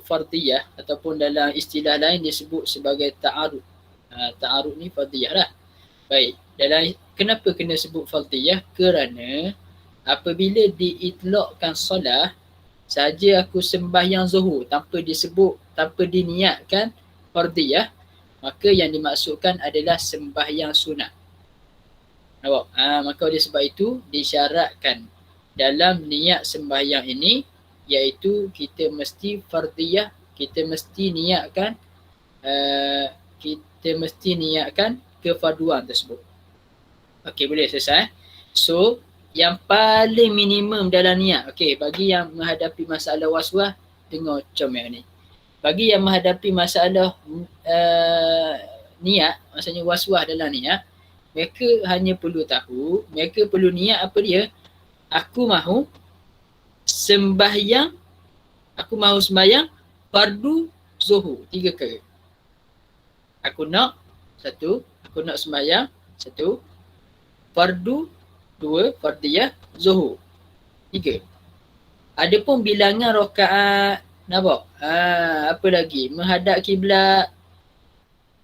fardiyah ataupun dalam istilah lain disebut sebagai ta'arud. Ta'arud ni fardiyah lah. Baik, kenapa kena sebut fardiyah? Kerana apabila diitlaqkan solat, saja aku sembahyang zuhur tanpa diniatkan fardiyah, maka yang dimaksudkan adalah sembahyang sunat. Nampak? Maka oleh sebab itu disyaratkan dalam niat sembahyang ini, iaitu kita mesti fardiyah, kita mesti niatkan kefarduan tersebut. Okey, boleh selesai. So, yang paling minimum dalam niat, okey, bagi yang menghadapi masalah waswas, dengar comel ni. Bagi yang menghadapi masalah niat, maksudnya waswas dalam niat, mereka hanya perlu tahu, mereka perlu niat apa dia? Aku mahu sembahyang fardu zuhur 3 kali. Aku nak sembahyang 1, fardu 2, fardiyah zuhur 3. Adapun bilangan rakaat, nampak? Apa lagi? Menghadap kiblat,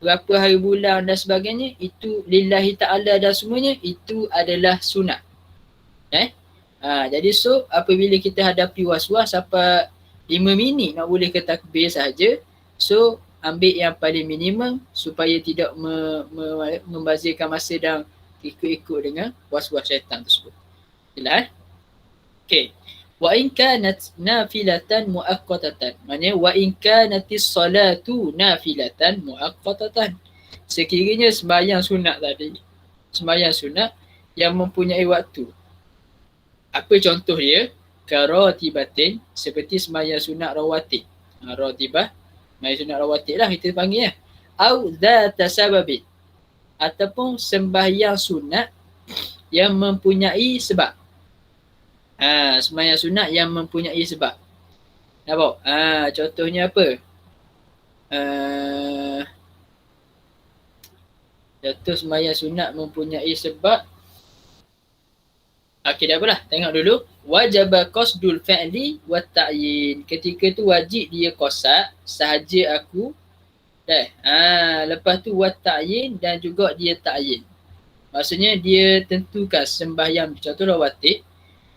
berapa hari bulan dan sebagainya, itu lillahi ta'ala dan semuanya, itu adalah sunat. Jadi so, apabila kita hadapi was-was sampai 5 minit nak boleh ke takbir sahaja, so ambil yang paling minimum supaya tidak membazirkan masa dan ikut-ikut dengan was-was syaitan tersebut. Jelas? Okey. Wa in kanat nafilatan muaqqatatan. Maknanya wa in kanatis salatu nafilatan muaqqatatan. Sekiranya sembahyang sunat tadi, sembahyang sunat yang mempunyai waktu. Apa contoh dia? Karatibatin, seperti sembahyang sunat rawatib. Ratibah, sembahyang sunat rawatib lah kita panggil ya. Au dzata sababin, ataupun sembahyang sunat yang mempunyai sebab. Sembahyang sunat yang mempunyai sebab. Nampak? Contohnya apa? Contoh sembahyang sunat mempunyai sebab. Okey, dah apalah. Tengok dulu. Wajaba qasdul fi'li wa ta'yin. Ketika tu wajib dia qasad sahaja aku. Lepas tu wa ta'yin dan juga dia ta'yin. Maksudnya dia tentukan sembahyang, contoh rawatib,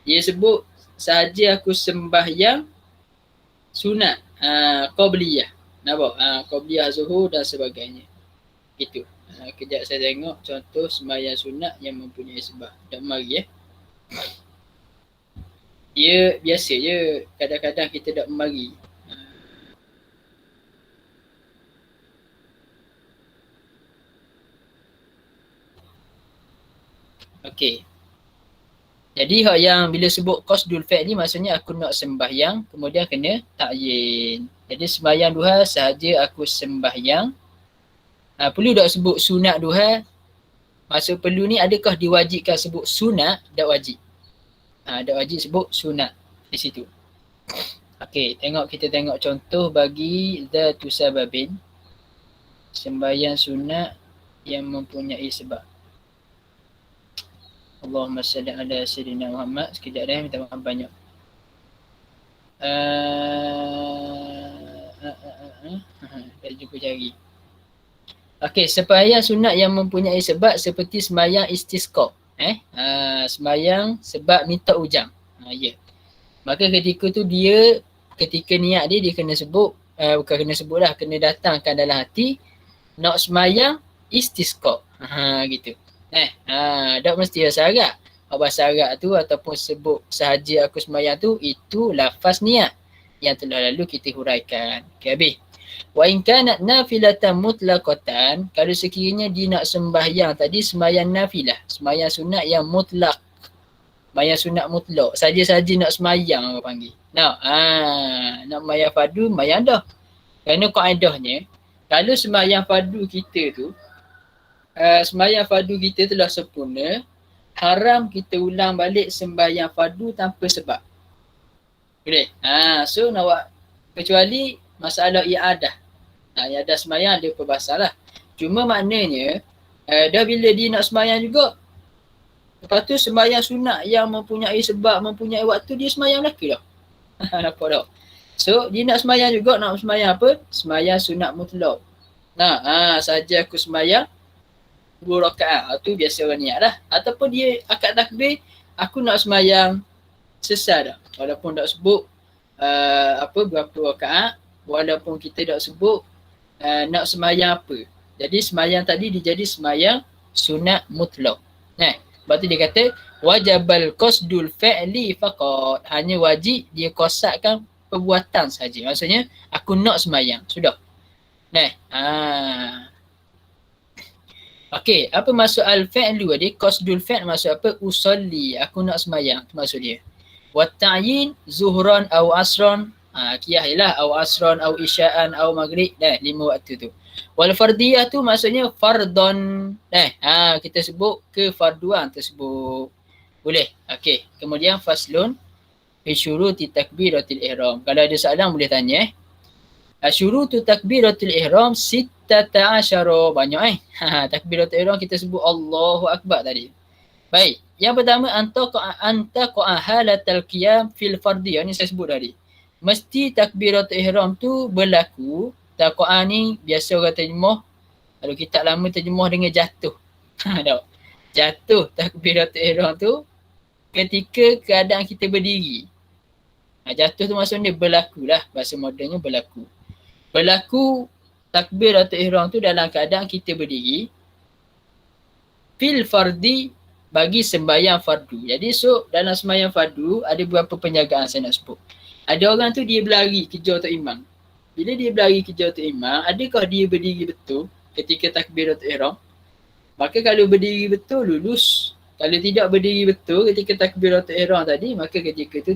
dia sebut sahaja aku sembahyang sunat, qabliyah. Nampak? Qabliyah zuhur dan sebagainya. Itu. Kejap saya tengok contoh sembahyang sunat yang mempunyai sebab. Tak mari Dia biasa je, kadang-kadang kita tak mari. Okey. Jadi hak yang bila sebut qasdul fi'li maksudnya aku nak sembahyang, kemudian kena ta'yin. Jadi sembahyang duha sahaja aku sembahyang. Perlu tak sebut sunat duha? Maksud perlu ni adakah diwajibkan sebut sunat? Tak wajib. Tak wajib sebut sunat di situ. Okey, kita tengok contoh bagi dzatu sababin. Sembahyang sunat yang mempunyai sebab. Allahumma salli ala sayyidina Muhammad. Sekejap dah, minta maaf banyak. Dah jumpa cari. Okey, sembahyang sunat yang mempunyai sebab seperti sembahyang istisqa. Sembahyang sebab minta hujan. Ya. Maka ketika tu ketika niat dia kena sebut, bukan kena sebut lah, kena datangkan dalam hati nak sembahyang istisqa. Gitu. Tak mesti bahasa Arab. Bahasa Arab tu ataupun sebut sahaja aku sembahyang tu, itu lafaz niat yang telah lalu kita huraikan. Okey, habis. Wa in kanat nafilatan mutlaqatan, kalau sekiranya dia nak sembahyang tadi sembahyang nafilah, sembahyang sunat yang mutlak, sembahyang sunat mutlak, saja-saja nak sembahyang orang panggil. Nak sembahyang fardu, sembahyang dah. Kerana kaedahnya kalau sembahyang fardu kita tu, sembahyang fardu kita telah sempurna, haram kita ulang balik sembahyang fardu tanpa sebab. Boleh? So nak buat, kecuali masalah i'adah. I'adah sembahyang ada perbahasan lah. Cuma maknanya, dah bila dia nak sembahyang juga, lepas tu sembahyang sunat yang mempunyai sebab, mempunyai waktu, dia sembahyang lelaki dah. Nampak tak? So dia nak semayang juga, nak semayang apa? Semayang sunat mutlak. Nah, saja aku semayang 2 rakaat. Tu biasa orang niat lah. Ataupun dia akad takbir, aku nak semayang sesat dah. Walaupun tak sebut berapa rakaat, walaupun kita tak sebut nak semayang apa. Jadi semayang tadi dia jadi semayang sunat mutlak. Sebab tu dia kata wajabal qasdul fi'li faqat. Hanya wajib dia qasdkan perbuatan saja. Maksudnya aku nak semayang. Sudah. Okey, apa maksud al-fi'lu tadi? Qasdul fi'l maksud apa? Usolli, aku nak semayang. Itu maksud dia. Wa ta'yin zuhran au asran. Kiyah ialah au asran au isya'an au maghrib. 5 waktu tu. Wal fardiyah tu maksudnya fardon. Kita sebut kefarduan tersebut. Boleh. Okey. Kemudian faslun fi syuruti takbiratul ihram. Kalau ada soalan boleh tanya. Syurutu takbiratul ihram 16. Banyak takbiratul ihram kita sebut Allahu Akbar tadi. Baik. Yang pertama antaqa halatal qiyam fil fardiyah. Ni saya sebut tadi. Mesti takbiratul ihram tu berlaku. Taqa'a ni biasa orang terjemah. Kalau kitab lama terjemah dengan jatuh. Jatuh takbiratul ihram tu ketika keadaan kita berdiri. Jatuh tu maksudnya berlaku lah. Bahasa modennya berlaku. Berlaku takbiratul ihram tu dalam keadaan kita berdiri. Fil fardi bagi sembahyang fardu. Jadi dalam sembahyang fardu ada beberapa penjagaan saya nak sebut. Ada orang tu dia berlari kejar tok imam. Bila dia berlari kejar tok imam, adakah dia berdiri betul ketika takbiratul ihram? Maka kalau berdiri betul lulus. Kalau tidak berdiri betul ketika takbiratul ihram tadi, maka ketika itu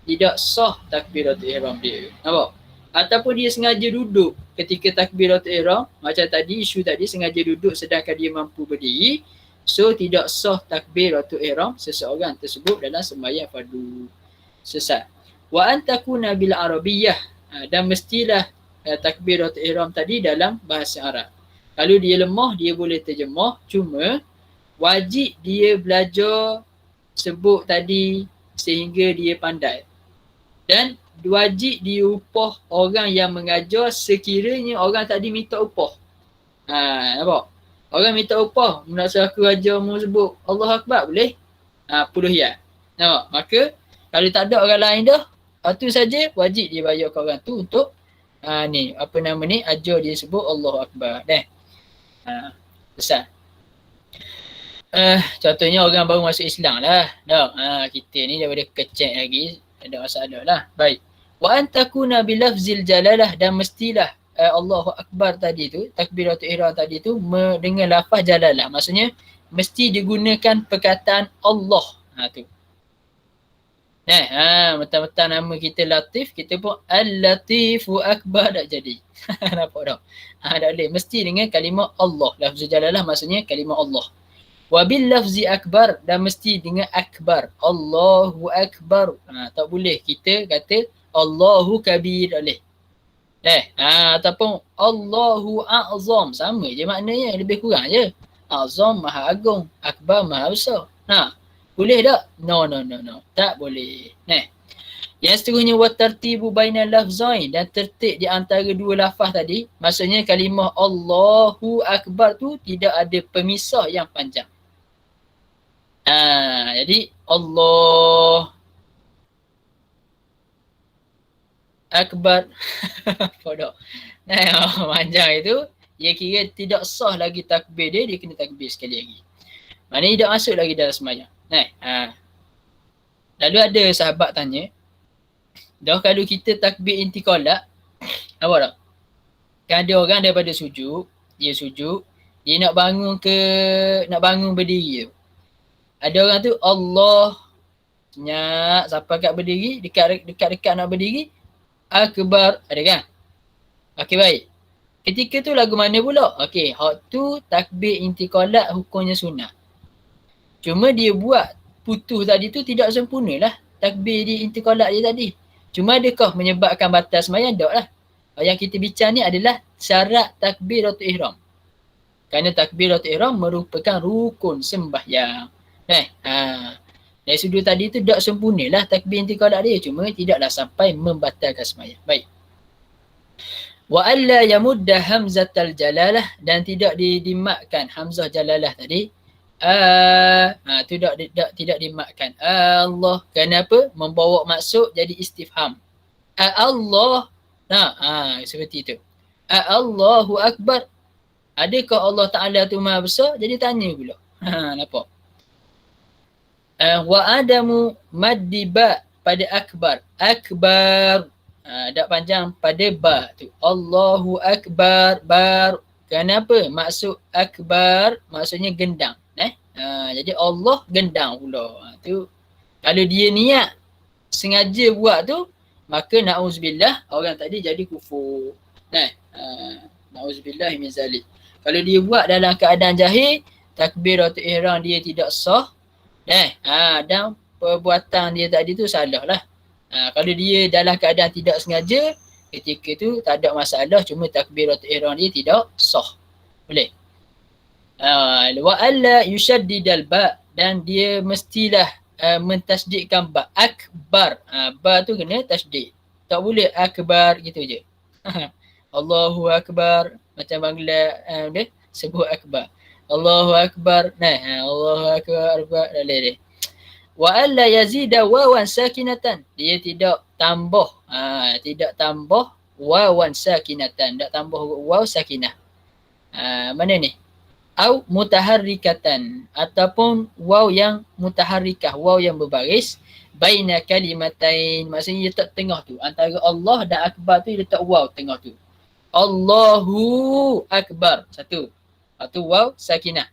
tidak sah takbiratul ihram dia. Nampak? Ataupun dia sengaja duduk ketika takbiratul ihram, macam tadi isu tadi sengaja duduk sedangkan dia mampu berdiri, so tidak sah takbiratul ihram seseorang tersebut dalam sembahyang fardu. Sesat. Wa antakuna bil arabiyyah, dan mestilah takbiratul ihram tadi dalam bahasa Arab. Kalau dia lemah dia boleh terjemah, cuma wajib dia belajar sebut tadi sehingga dia pandai. Dan wajib diupah orang yang mengajar sekiranya orang tadi minta upah. Nampak? Orang minta upah, nak aku ajar mu sebut Allah Akbar boleh? 10 riyal. Nampak? Maka kalau tak ada orang lain dah, tu saja wajib dia bayar ke orang tu untuk ajar dia sebut Allah Akbar. Besar. Contohnya orang baru masuk Islam lah. Kita ni daripada kecil lagi ada masalah lah. Baik. Wa antakuna bilafzil jalalah, dan mestilah Allahu Akbar tadi tu, takbiratul ihram tadi tu dengan lafaz jalalah. Maksudnya mesti digunakan perkataan Allah. Tu. Mentang-mentang nama kita Latif, kita pun Al-Latifu Akbar tak jadi. Nampak tak? Tak boleh. Mesti dengan kalimah Allah. Lafzul jalalah maksudnya kalimah Allah. Wabil lafzi akbar, dan mesti dengan akbar. Allahu Akbar. Tak boleh kita kata Allahu Kabir boleh. Ataupun Allahu A'zam. Sama je maknanya, lebih kurang je. A'zam maha agung, akbar maha besar. Boleh tak? No. Tak boleh. Yang seterusnya wa tartibu bainal lafzain, dan tertib di antara dua lafaz tadi. Maksudnya kalimah Allahu Akbar tu tidak ada pemisah yang panjang. Jadi Allah Akbar. Bodoh. Panjang itu, dia kira tidak sah lagi takbir dia kena takbir sekali lagi. Maknanya tidak masuk lagi dalam sembahyang. Lalu ada sahabat tanya, dah kalau kita takbir intiqalat, apa tak? Kan ada orang daripada sujud, dia nak bangun berdiri tu. Ada orang tu Allah senyap sampai kat berdiri, dekat nak berdiri, Akbar, ada kan? Okey, baik. Ketika tu lagu mana pula? Okey, hak tu takbir intiqalat hukumnya sunat. Cuma dia buat putus tadi tu tidak sempurna lah takbir di intiqalat dia tadi. Cuma adakah menyebabkan batal sembahyang? Tak lah. Yang kita bincang ni adalah syarat takbiratul ihram. Kerana takbiratul ihram merupakan rukun sembahyang. Dari sudut tadi tu tak sempurnalah takbir intiqadah dia, cuma tidaklah sampai membatalkan sembahyang. Baik. Wa alla yamudda hamzatal jalalah, dan tidak dimakkan hamzah jalalah tadi. Tu tidak dimakkan. Allah. Kenapa? Membawa maksud jadi istifham. Allah. Seperti itu. Allahu akbar. Adakah Allah Ta'ala tu maha besar? Jadi tanya pula. Nampak? Wa adamu maddiba pada akbar. Akbar. Tak panjang pada ba tu. Allahu akbar. Bar. Kenapa? Maksud akbar maksudnya gendang. Jadi Allah gendang pula. Tu kalau dia niat sengaja buat tu, maka na'uzubillah orang tadi jadi kufur. Na'uzubillah min zalik. Kalau dia buat dalam keadaan jahil, takbiratul ihram dia tidak sah. Dan perbuatan dia tadi tu salah lah. Kalau dia dalam keadaan tidak sengaja, ketika tu tak ada masalah, cuma takbiratul ihram dia tidak sah. Boleh. Wa alla yushaddidal ba, dan dia mestilah mentasdidkan ba. Akbar. Ba tu kena tasdid. Tak boleh akbar gitu je. Allahu akbar. Macam Bangla dia sebut akbar. Allahu akbar. Allahu akbar. Boleh. Wa alla yazida wawan sakinatan. Dia tidak tambah. Tidak tambah wawan sakinatan. Tak tambah waw sakinah. Mana ni? Au mutaharrikatan, ataupun waw yang mutaharrikah, waw yang berbaris, baina kalimatain, maksudnya letak tengah tu, antara Allah dan akbar tu letak waw tengah tu. Allahu akbar, satu. Itu waw sakinah.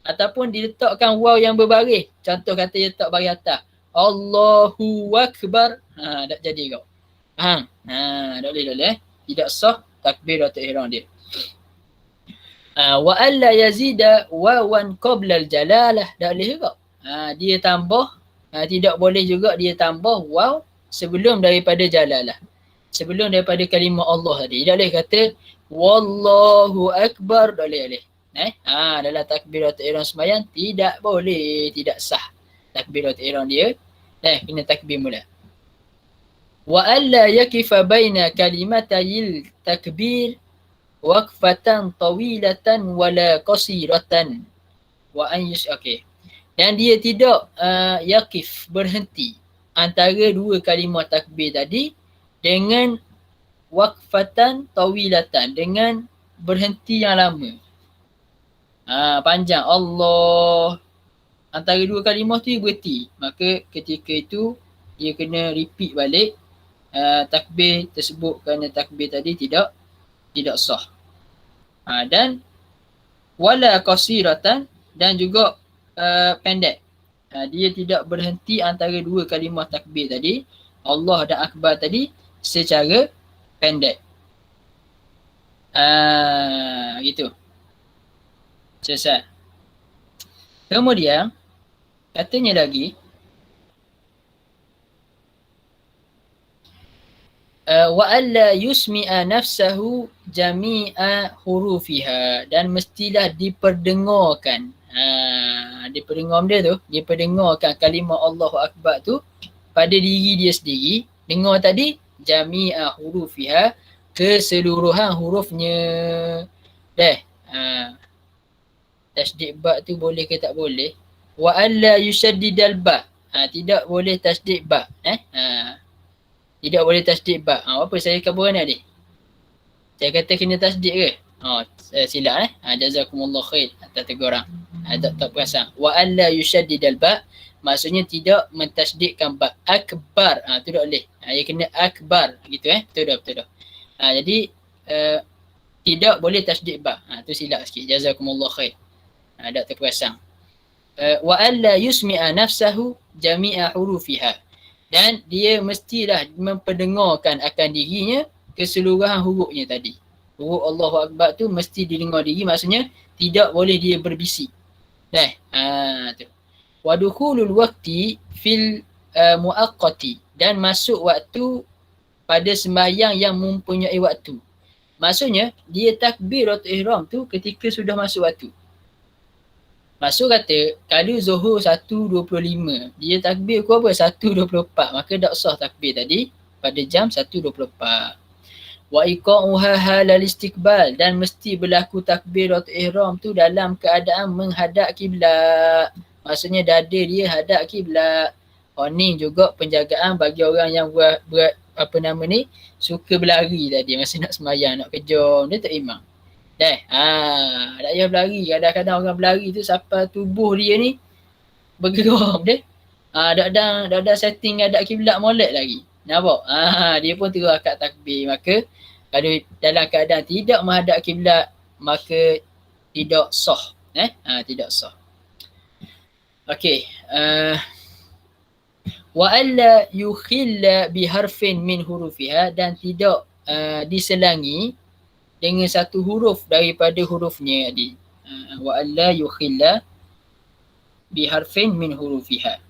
Ataupun diletakkan waw yang berbaris, contoh kata dia letak baris atas, Allahu akbar, tak jadi kau. Tak boleh. Tidak sah takbiratul ihram dia. Wa alla yazida wawan qabla al-jalalah, tak boleh juga. Dia tambah, tidak boleh juga dia tambah waw sebelum daripada jalalah. Sebelum daripada kalimah Allah tadi. Tak boleh kata wallahu akbar, tak boleh. Dalam takbiratul ihram sembahyang tidak boleh, tidak sah takbiratul ihram dia. Kena takbir mula. Wa alla yakifa baina kalimatayil takbir waqfatan tawilatan wala qasiratan wa an dan dia tidak yakif, berhenti antara dua kalimah takbir tadi dengan waqfatan tawilatan, dengan berhenti yang lama. Panjang Allah, antara dua kalimah tu dia berhenti, maka ketika itu dia kena repeat balik takbir tersebut, kerana takbir tadi tidak sah. Dan wala qasiratan, dan juga pendek. Dia tidak berhenti antara dua kalimah takbir tadi, Allah dan akbar tadi, secara pendek. Gitu. Selesai. Kemudian katanya lagi, wa alla yusmi'a nafsahu jami'a hurufiha, dan mestilah diperdengarkan. Diperdengar dia tu, diperdengarkan kalimah Allahu akbar tu pada diri dia sendiri. Dengar tadi jami'a hurufiha, keseluruhan hurufnya. Tasdid ba tu boleh ke tak boleh? Wa alla yushaddidal ba. Tidak boleh tasdid ba. Tidak boleh tasdid ba. Apa saya kabur ni adik? Saya kata kena tasdid ke? Silap jazakumullah khair atas teguran. Tak perasan. Wa alla yushaddidal ba, maksudnya tidak mentasdidkan ba. Akbar. Tu tak boleh. Dia kena akbar gitu Betul dah. Jadi tidak boleh tasdid ba. Tu silap sikit. Jazakumullah khair. Tak terperasan. Wa alla yusmi'a nafsahu jami'a hurufiha, dan dia mestilah memperdengarkan akan dirinya keseluruhan hurufnya tadi. Huruf Allahu Akbar tu mesti didengar diri, maksudnya tidak boleh dia berbisik. Tu. Wa dukhulul waqti fil muaqqati, dan masuk waktu pada sembahyang yang mempunyai waktu. Maksudnya dia takbiratul ihram tu ketika sudah masuk waktu. Maksud kata, kalau Zuhur 1.25, dia takbir ku apa? 1.24. Maka tak sah takbir tadi pada jam 1.24. Wa iqa'uha halal istiqbal, dan mesti berlaku takbiratul ihram tu dalam keadaan menghadap kiblat. Maksudnya dada dia hadap kiblat. Oh ni juga penjagaan bagi orang yang buat apa nama ni, suka berlari tadi masa nak sembahyang, nak kejar dia tak imam. Tak payah berlari. Kadang-kadang orang berlari tu sampai tubuh dia ni bergerak dia. Dah setting hadap kiblat molek lagi. Nampak? Dia pun terus akad takbir. Maka kalau dalam keadaan tidak menghadap kiblat, maka tidak sah. Tidak sah. Okey. Wa alla yukhilla biharfin min hurufiha, dan tidak diselangi dengan satu huruf daripada hurufnya tadi. Wa alla yukhilla biharfin min hurufiha.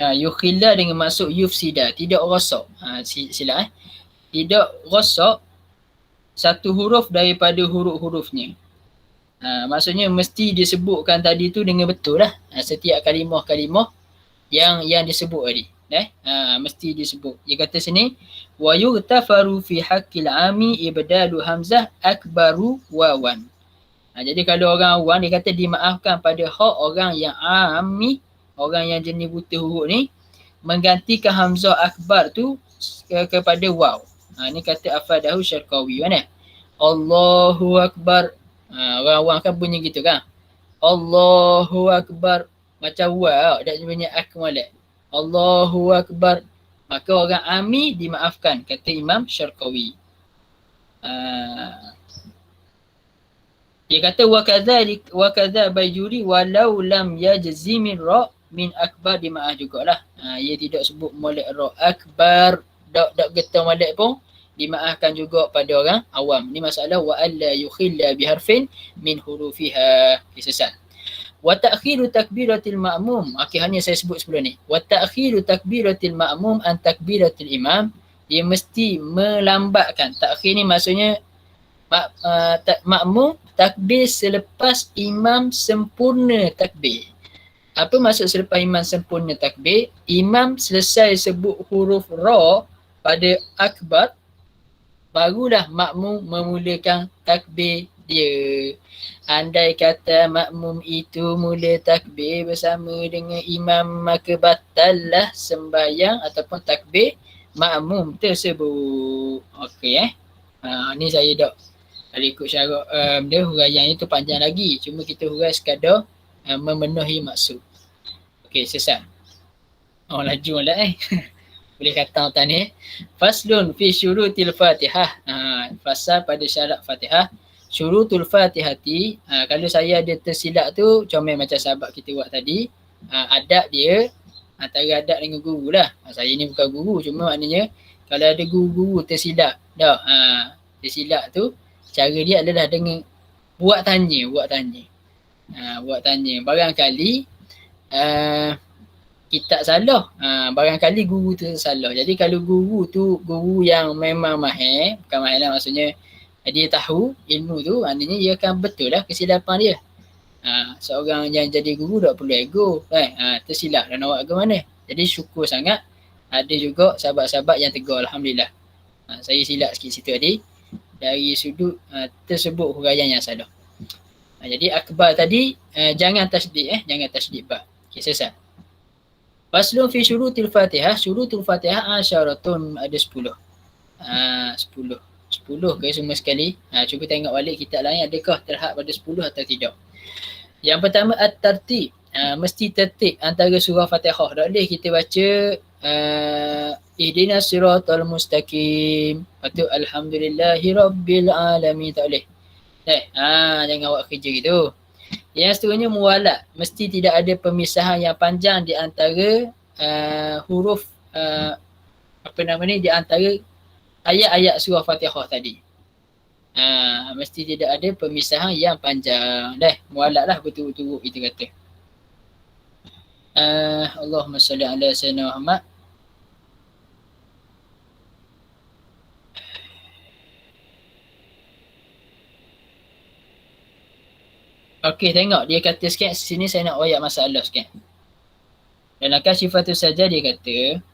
Yukhilla dengan maksud yufsida, tidak rosak. Sila tidak rosak satu huruf daripada huruf-hurufnya. Maksudnya mesti disebutkan tadi tu dengan betul lah. Setiap kalimah-kalimah yang disebut tadi. Mesti disebut. Dia kata sini, wa yughtafaru fi haqqil ami ibdalu hamzah akbaru wawan. Jadi kalau orang awam, dia kata dimaafkan pada hak orang yang ami, orang yang jenis buta huruf ni, menggantikan hamzah akbar tu kepada waw. Ni kata afadahu Syarqawi mana? Allahu akbar. Orang awam kan bunyi gitu kan? Allahu akbar. Macam waw, tak bunyi akmalak. Allahu akbar. Maka orang ami dimaafkan, kata Imam Syarqawi. Dia kata wa kadza Bajuri walau lam yajzimir ra min akbar, dimaaf jugalah. Ia tidak sebut molek ra akbar, dak getah molek pun dimaafkan juga pada orang awam. Ni masalah wa alla yukhilla biharfin min hurufiha. Kisah. Wa ta'khiru takbiratil ma'mum. Hanya saya sebut sebelum ni. Wa ta'khiru takbiratil ma'mum an takbiratil imam. Dia mesti melambatkan. Takhir ni maksudnya makmum takbir selepas imam sempurna takbir. Apa maksud selepas imam sempurna takbir? Imam selesai sebut huruf ra pada akbar, barulah makmum memulakan takbir dia. Andai kata makmum itu mula takbir bersama dengan imam, maka batallah sembahyang ataupun takbir makmum tersebut. Okey ni saya dah kalau ikut syarat dia huraian itu panjang lagi. Cuma kita hurai sekadar memenuhi maksud. Okey, sesat. Laju lah Boleh kata tadi ni. Faslun fi syurutil Fatihah. Fasal pada syarat Fatihah. Syurutul Fatihati, kalau saya ada tersilap tu, comel macam sahabat kita buat tadi, adab dia antara adab dengan guru lah. Saya ni bukan guru, cuma maknanya kalau ada guru-guru tersilap, tersilap tu, cara dia adalah dengan buat tanya. Barangkali kita salah, barangkali guru tu salah. Jadi kalau guru tu guru yang memang mahir, bukan mahir lah maksudnya dia tahu ilmu tu, maknanya dia akan betul lah kesilapan dia. Seorang yang jadi guru tak perlu ego, tersilap dan awak ke mana. Jadi syukur sangat ada juga sahabat-sahabat yang tegur, alhamdulillah. Saya silap sikit situ tadi dari sudut tersebut huraian yang salah. Jadi akbar tadi jangan tasydid jangan tasydid ba. Okey, selesai. Faslun fi syurutil Fatihah. Syurutul Fatihah asyaratun, ada 10. 10 ke semua sekali. Cuba tengok balik kitab lain adakah terhad pada 10 atau tidak. Yang pertama at-tartib. Mesti tertib antara surah Fatihah. Tak boleh kita baca ihdinas siratal mustaqim, patut alhamdulillahi rabbil alamin, tak boleh. Jangan awak kerja gitu. Yang seterusnya muwalat. Mesti tidak ada pemisahan yang panjang di antara huruf di antara ayat-ayat surah Fatihah tadi. Mesti tidak ada pemisahan yang panjang. Mualat lah betul-betul kita kata. Allahumma salli ala sayyidina Muhammad. Okey, tengok dia kata sikit sini, saya nak royak masalah sikit. Dalam Kasyifatus Sajjah dia kata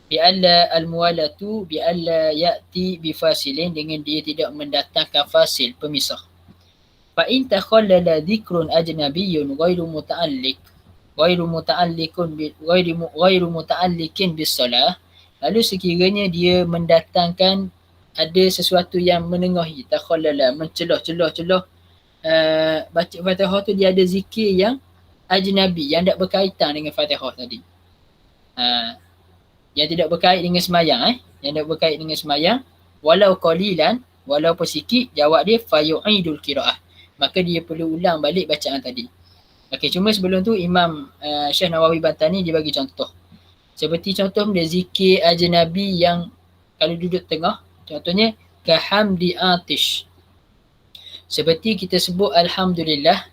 bi'alla al-muwalatu bi'alla ya'ti bifasilin, dengan dia tidak mendatangkan fasil pemisah. Fa in takhallala dhikrun ajnabiyyun ghairu muta'alliq ghairu muta'alliqin bis-salah, lalu sekiranya dia mendatangkan ada sesuatu yang menengahi, takhallala, mencelah-celah baca Fatihah tu dia ada zikir yang ajnabi, yang tak berkaitan dengan Fatihah tadi. Yang tidak berkait dengan semayang, yang tak berkait dengan semayang, walau qalilan, walaupun sikit, jawab dia fayu'idul qiraah, maka dia perlu ulang balik bacaan tadi. Okey, cuma sebelum tu Imam Syekh Nawawi Bantani dia bagi contoh. Seperti contoh dia zikir ajnabi yang kalau duduk tengah, contohnya kahamdi atish. Seperti kita sebut alhamdulillah,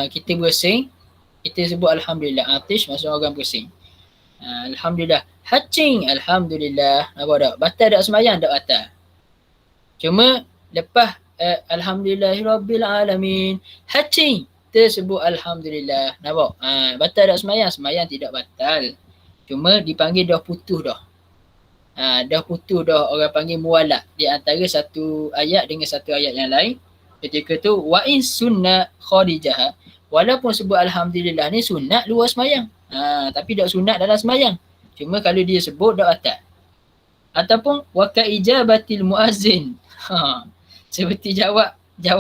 kita bersin, kita sebut alhamdulillah, atish maksud orang bersin. Alhamdulillah, hacing, alhamdulillah, apa tak? Batal tak sembahyang? Tak batal. Cuma lepas alhamdulillahirabbil alamin, hacing, tersebut alhamdulillah, nampak? Batal tak sembahyang? Sembahyang tidak batal. Cuma dipanggil dah putus dah. Dah putus dah, orang panggil muwalat di antara satu ayat dengan satu ayat yang lain. Ketika tu wa in sunnah kharijah, walaupun sebut alhamdulillah ni sunat luar sembahyang, tapi tak sunat dalam sembahyang. Cuma kalau dia sebut tak batal. Ataupun wa ka ijabatil muazzin, seperti jawab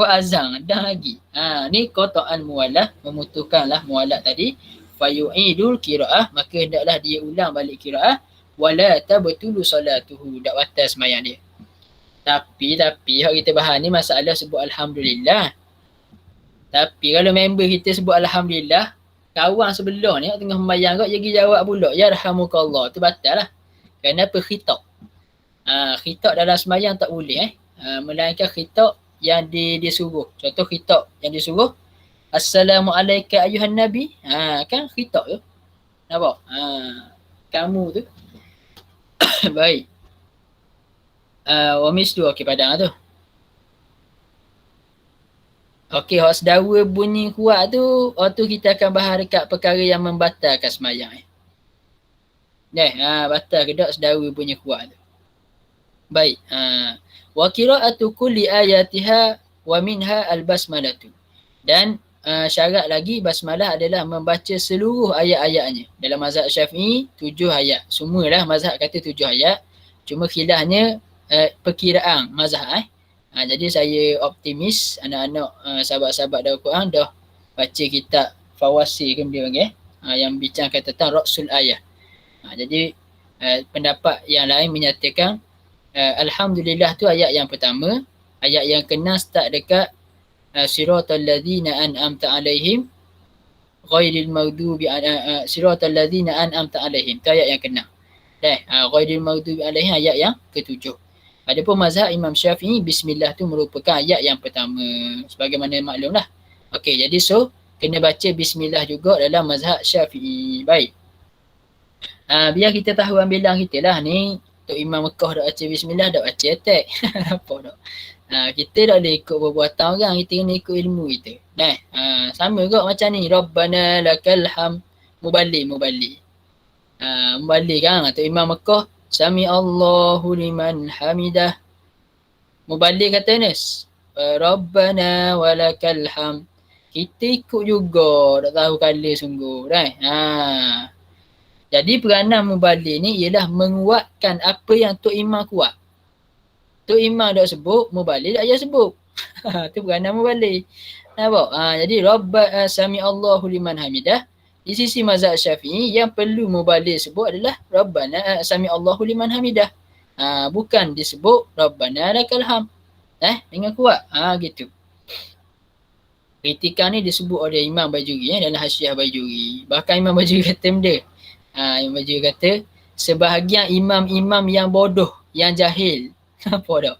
azan dah lagi. Ni qata'an muwalah, memutuskanlah muwalat tadi, fayu'idul qiraah, maka hendaklah dia ulang balik qiraah, wala tabtulu salatuhu, tak batal sembahyang dia. Tapi hak kita bahas ni masalah sebut alhamdulillah. Tapi kalau member kita sebut alhamdulillah, kawan sebelah ni tengah membayang kau jadi jawab pula ya rahmukallah, tu batal lah. Kenapa? Khitab. Khitab dalam sembahyang tak boleh melainkan khitab yang disuruh. Contoh khitab yang disuruh, assalamualaikum ayuhan nabi, kan khitab tu. Nampak? Kamu tu. Baik. Wa mislu, okey, padang tu. Okey, hak sedawa bunyi kuat tu, waktu kita akan bahas dekat perkara yang membatalkan sembahyang. Batal ke tak sedawa bunyi kuat tu. Baik. Wa qira'atu kulli ayatiha wa minha al-basmalatu. Dan syarat lagi basmalah adalah membaca seluruh ayat-ayatnya. Dalam mazhab Syafi'i 7 ayat. Semualah mazhab kata 7 ayat. Cuma khilafnya perkiraan mazhab. Jadi saya optimis anak-anak sahabat-sahabat dalam Quran dah baca kitab Fawasi ke dia panggil, yang bincangkan tentang Ra'sul Ayah. Jadi pendapat yang lain menyatakan alhamdulillah tu ayat yang pertama, ayat yang kena start dekat siratal ladzina an'amta alaihim ghairil maghdubi siratal ladzina an'amta alaihim, tu ayat yang kena. Ghairil maghdubi alaihim ayat yang ketujuh. Adapun mazhab Imam Syafi'i, bismillah tu merupakan ayat yang pertama, sebagaimana maklumlah. Okey, jadi so kena baca bismillah juga dalam mazhab Syafi'i. Baik. Biar kita tahu ambilan kita lah ni. Tok Imam Mekah dak baca bismillah, dak baca attack. Apa dak? Kita tak boleh ikut perbuatan orang, kita kena ikut ilmu kita. Sama juga macam ni. Rabbana lakal ham, mubalik. Mubalik kan. Tok Imam Mekah, Sami Allahu liman hamidah. Mubalik kata Nes, Rabbana walakal ham. Kita ikut juga, tak tahu kala sungguh. Jadi peranan mubalik ni ialah menguatkan apa yang Tok Imam kuat. Tok Imam dah sebut, mubalik tak payah sebut. Tu peranan mubalik. Nampak? Jadi Rabbana Sami Allahu liman hamidah. Di sisi mazhab Syafi'i yang perlu mubalik sebut adalah Rabbana Sami Allahu liman hamidah. Bukan disebut Rabbana lakal ham. Dengan kuat. Gitu. Kritikan ni disebut oleh Imam Bajuri dalam Hasyiah Bajuri. Bahkan Imam Bajuri kata benda. Imam Bajuri kata sebahagian imam-imam yang bodoh, yang jahil. Apa tak?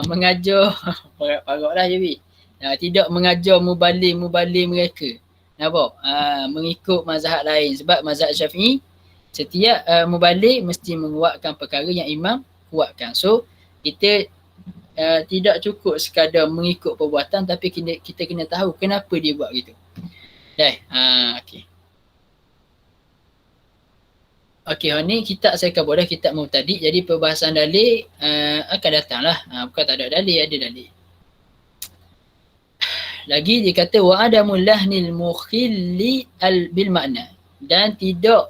Mengajar parak-parak lah je. Tidak mengajar mubalik mereka. Nampak? Mengikut mazhab lain. Sebab mazhab Syafi'i, setiap mubalik mesti menguatkan perkara yang imam kuatkan. So, kita tidak cukup sekadar mengikut perbuatan, tapi kita kena tahu kenapa dia buat gitu. Okey. Okey, ni kitab saya kabar kitab Mu'tadi. Jadi perbahasan dalil akan datanglah. Bukan tak ada dalil, ada dalil. Lagi dia kata wa adamul lahnil mukhilli bil makna, dan tidak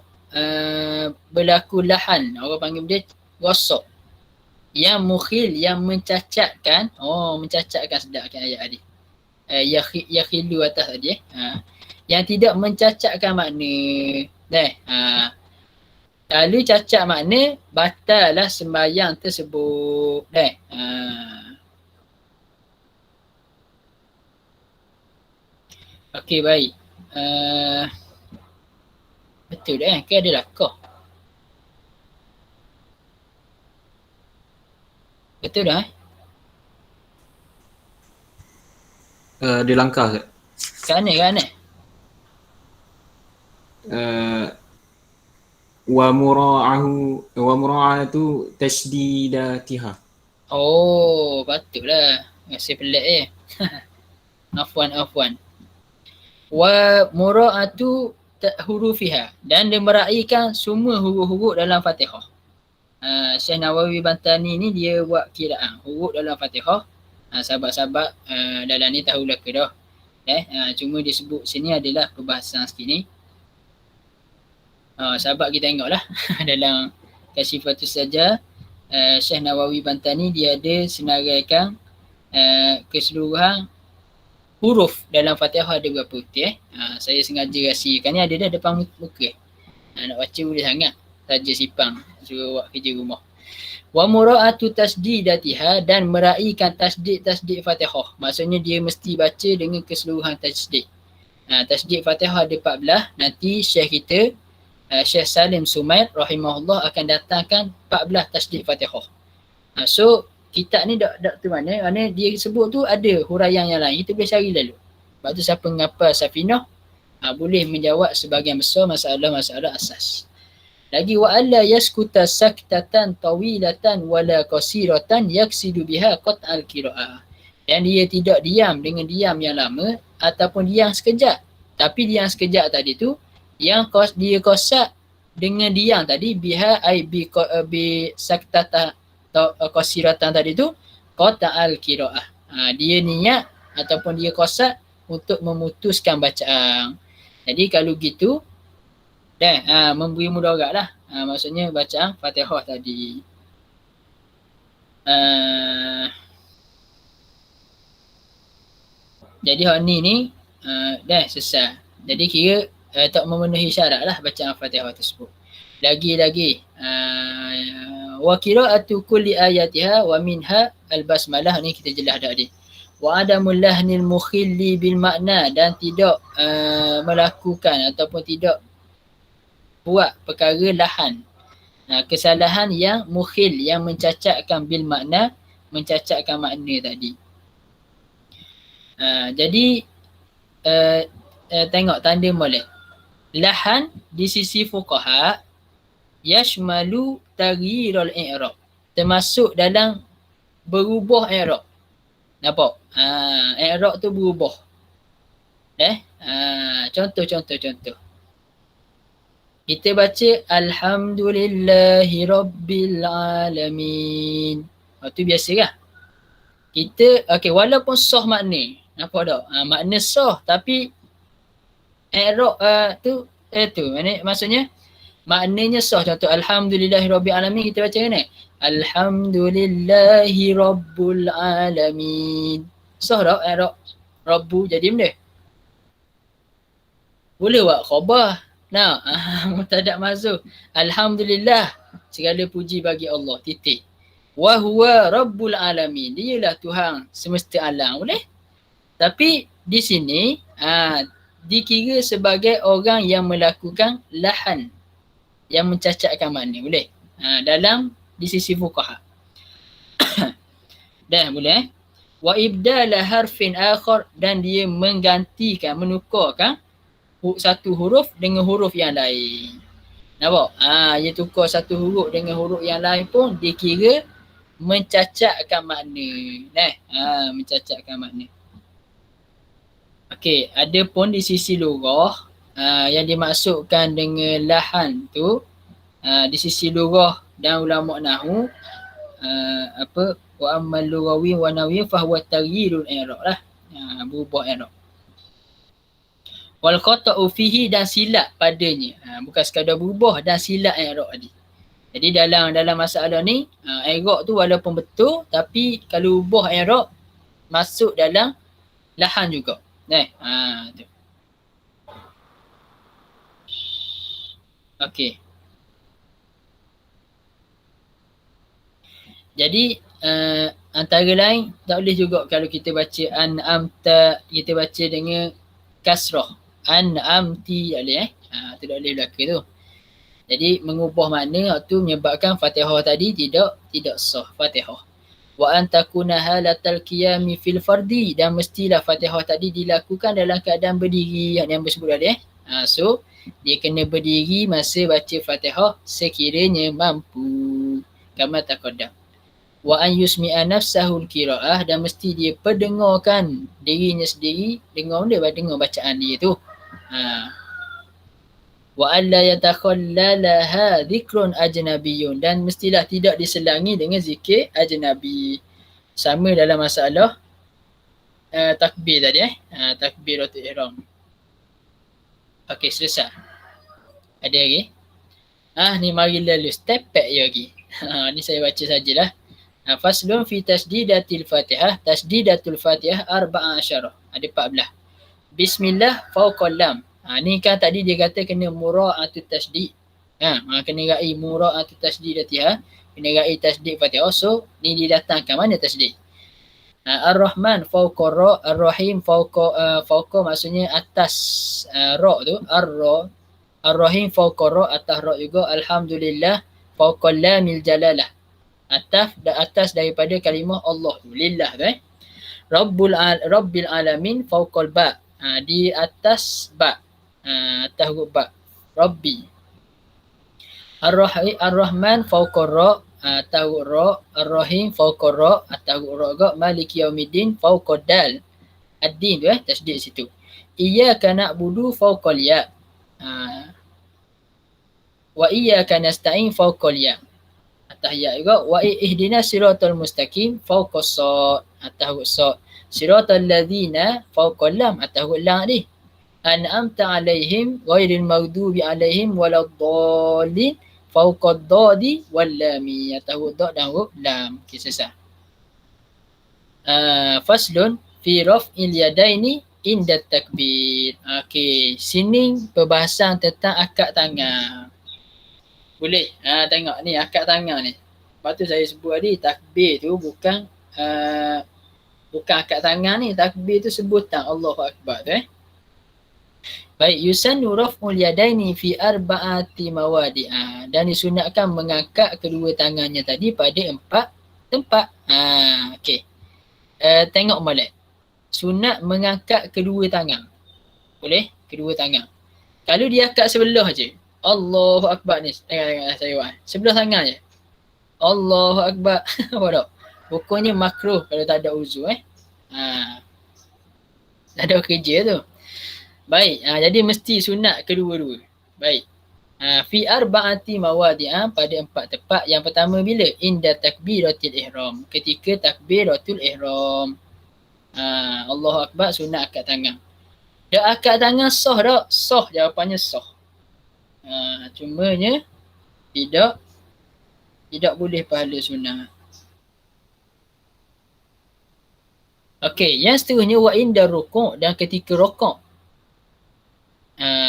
berlaku lahan, orang panggil dia gosok, yang mukhil, yang mencacatkan. Mencacatkan, sedap kan ayat tadi. Yakhilu atas tadi yang tidak mencacatkan makna. Kalau cacat makna, batallah sembahyang tersebut. Okey, baik. Betul dah ke ada lakah? Betul dah Dia langkah. Kat mana? Wa mura'atu tasdidatiha. Patutlah. Saya pelik Afwan. Wa mura'atu hurufiha, dan dia meraihkan semua huruf-huruf dalam Fatihah. Syekh Nawawi Bantani ni dia buat kiraan huruf dalam Fatihah. Sahabat-sahabat dalam ni tahulah ke dah. Cuma dia sebut sini adalah perbahasan sekini. Sahabat kita tengoklah dalam Kasyifatus Saja, Syekh Nawawi Bantani dia ada senaraikan keseluruhan huruf dalam Fatihah ada berapa betul. Saya sengaja rahsiakan ni, ada dah depan muka. Nak baca boleh sangat, saja sipang suruh buat kerja rumah. Wa mura'atu tasdidatiha, dan meraihkan tasdid Fatihah. Maksudnya dia mesti baca dengan keseluruhan tasdid. Tasdid Fatihah ada 14. Nanti Syekh kita Syekh Salim Sumair rahimahullah akan datangkan 14 tasdid Fatihah. So kitab ni tak tu mana dia sebut tu ada huraian yang lain, kita boleh cari lalu. Sebab tu siapa menghafal Safinah boleh menjawab sebahagian besar masalah-masalah asas. Lagi wa alla yaskuta saktatan tawilatan wala qasiratan yaksidu biha qat'al qiraah. Dan dia tidak diam dengan diam yang lama ataupun diam sekejap. Tapi diam sekejap tadi tu yang dia kosak dengan diam tadi biha ai bi saktatan qasiratan tadi tu qat'al qiraah. Dia niat ataupun dia kosak untuk memutuskan bacaan. Jadi kalau gitu memberi mudarat lah. Maksudnya bacaan Fatihah tadi. Jadi hak ni dah selesai. Jadi kira tak memenuhi syarat lah bacaan Fatihah tersebut. Lagi wa qira'atu kulli ayatiha wa minha al-basmalah, ni kita jelas dah tadi. Wa adamul lahnil mukhilli bil makna, dan tidak melakukan ataupun tidak buat perkara lahan, kesalahan yang mukhil, yang mencacatkan bil makna, mencacatkan makna tadi. Jadi tengok tanda molek. Lahan di sisi fuqaha yashmalu taghyirul i'rab, termasuk dalam berubah i'rab. Nampak? I'rab tu berubah. Contoh. Kita baca alhamdulillahi rabbil alamin. Tu biasa kan? Kita walaupun sah makna. Nampak tak? Makna sah tapi i'rab tu maksudnya maknanya sah. Contoh alhamdulillahi rabbil alamin, kita baca kan? Alhamdulillahi rabbil alamin. Sah tak i'rab rabbu jadi benda? Boleh buat khabar. Mubtada mahzuf. Alhamdulillah, segala puji bagi Allah, titik. Wa huwa rabbul alamin, dialah Tuhan semesta alam. Boleh? Tapi di sini dikira sebagai orang yang melakukan lahan, yang mencacatkan makna. Boleh? Dalam di sisi fuqaha. Dah boleh? Wa ibdala harfin akhar, dan dia menggantikan, menukarkan satu huruf dengan huruf yang lain. Nampak? Dia tukar satu huruf dengan huruf yang lain pun dikira mencacatkan makna. Mencacatkan makna. Okey, ada pun di sisi lugah yang dimaksudkan dengan lahan tu di sisi lugah dan ulama nahwu wa ammal lughawi wa nawi fa huwa taghyirul i'rab lah. Berubah i'rab. Wal khata'u fihi dan silap padanya. Bukan sekadar berubah dan silap i'rab tadi. Jadi dalam masalah ni i'rab tu walaupun betul tapi kalau ubah i'rab masuk dalam lahan juga. Tu. Okey. Jadi antara lain tak boleh juga kalau kita baca an'amta, kita baca dengan kasrah. An'amti tak boleh tu tak boleh belaka tu. Jadi mengubah makna tu menyebabkan Fatihah tadi tidak sah Fatihah. Wa an takuna halatal qiyami fil fardi, dan mestilah Fatihah tadi dilakukan dalam keadaan berdiri yang bersebut tadi so dia kena berdiri masa baca Fatihah sekiranya mampu. Kama taqaddam. Wa an yusmi'a nafsahul qira'ah, dan mesti dia pendengarkan dirinya sendiri, dengar bacaan dia tu. Wa alla yatakhallalaha dhikrun ajnabiyyun, dan mestilah tidak diselangi dengan zikir ajnabi. Sama dalam masalah takbir tadi takbiratul ihram. Okey, selesai. Ada lagi? Ni mari lalu step back lagi. Ni saya baca sajalah. Faslun fi tasdidatil Fatihah. Tasdidatul Fatihah 14. Ada 14. Bismillah fawqal lam. Ni kan tadi dia kata kena mura'atut tasdid. Kena rai mura'atut tasdidatiha. Kena rai tasdid Fatihah. So ni didatangkan mana tasdid? Ar-Rahman fawqa ra, Ar-Rahim fawqa maksudnya atas ra tu, ar-ra. Ar-Rahim fawqa ra, atas ra juga. Alhamdulillah fawqa lamil jalalah. Atas daripada kalimah Allah tu, lillah tu Rabbil alamin fawqal ba. Di atas ba. Atas huruf ba. Rabbi. Ar-Rahman fawqa ra, atas huruf ra. Ar-Rahim fawqa ra, atas huruf ra juga. Maliki yaumiddin fawqa dal. Ad-din tu tasdid situ. Iyyaka na'budu fawqal ya. Wa iyyaka nasta'in fawqal ya. Atas ya juga. Wa ihdinas siratal mustaqim fawqas sad. Atas huruf sad. Siratal ladzina fawqal lam. Atas huruf lam ni. An'amta alaihim ghairil maghdubi alaihim waladdallin fawqad dadi wal lami. Atas huruf dad dan huruf lam. Okey, selesai. Faslun fi raf'il yadaini inda takbir. Okey, sini perbahasan tentang akad tangan. Boleh? Tengok ni akad tangan ni. Lepas tu saya sebut tadi takbir tu bukan akad tangan ni. Takbir tu sebutan Allahu Akbar tu Baik, yusannu raf'ul yadaini fi arba'ati mawadi'. Dan disunatkan mengangkat kedua tangannya tadi pada 4 tempat. Okey. Tengok molek. Sunat mengangkat kedua tangan. Boleh? Kedua tangan. Kalau dia angkat sebelah je. Allahu Akbar ni. Tengok saya buat. Sebelah tangan je. Allahu Akbar. Apa tak? Pokoknya makruh kalau tak ada uzur tak ada kerja tu. Baik. Jadi mesti sunat kedua-dua. Baik. Fi arba'ati mawadi' pada 4 tempat. Yang pertama bila? Inda takbiratul ihram. Ketika takbiratul ihram. Allahu Akbar, sunat akad tangan. Dak akad tangan sah tak? Sah, jawapannya sah. Cumanya tidak boleh pahala sunat. Okey, yang seterusnya wa inda rukuk, dan ketika rukuk.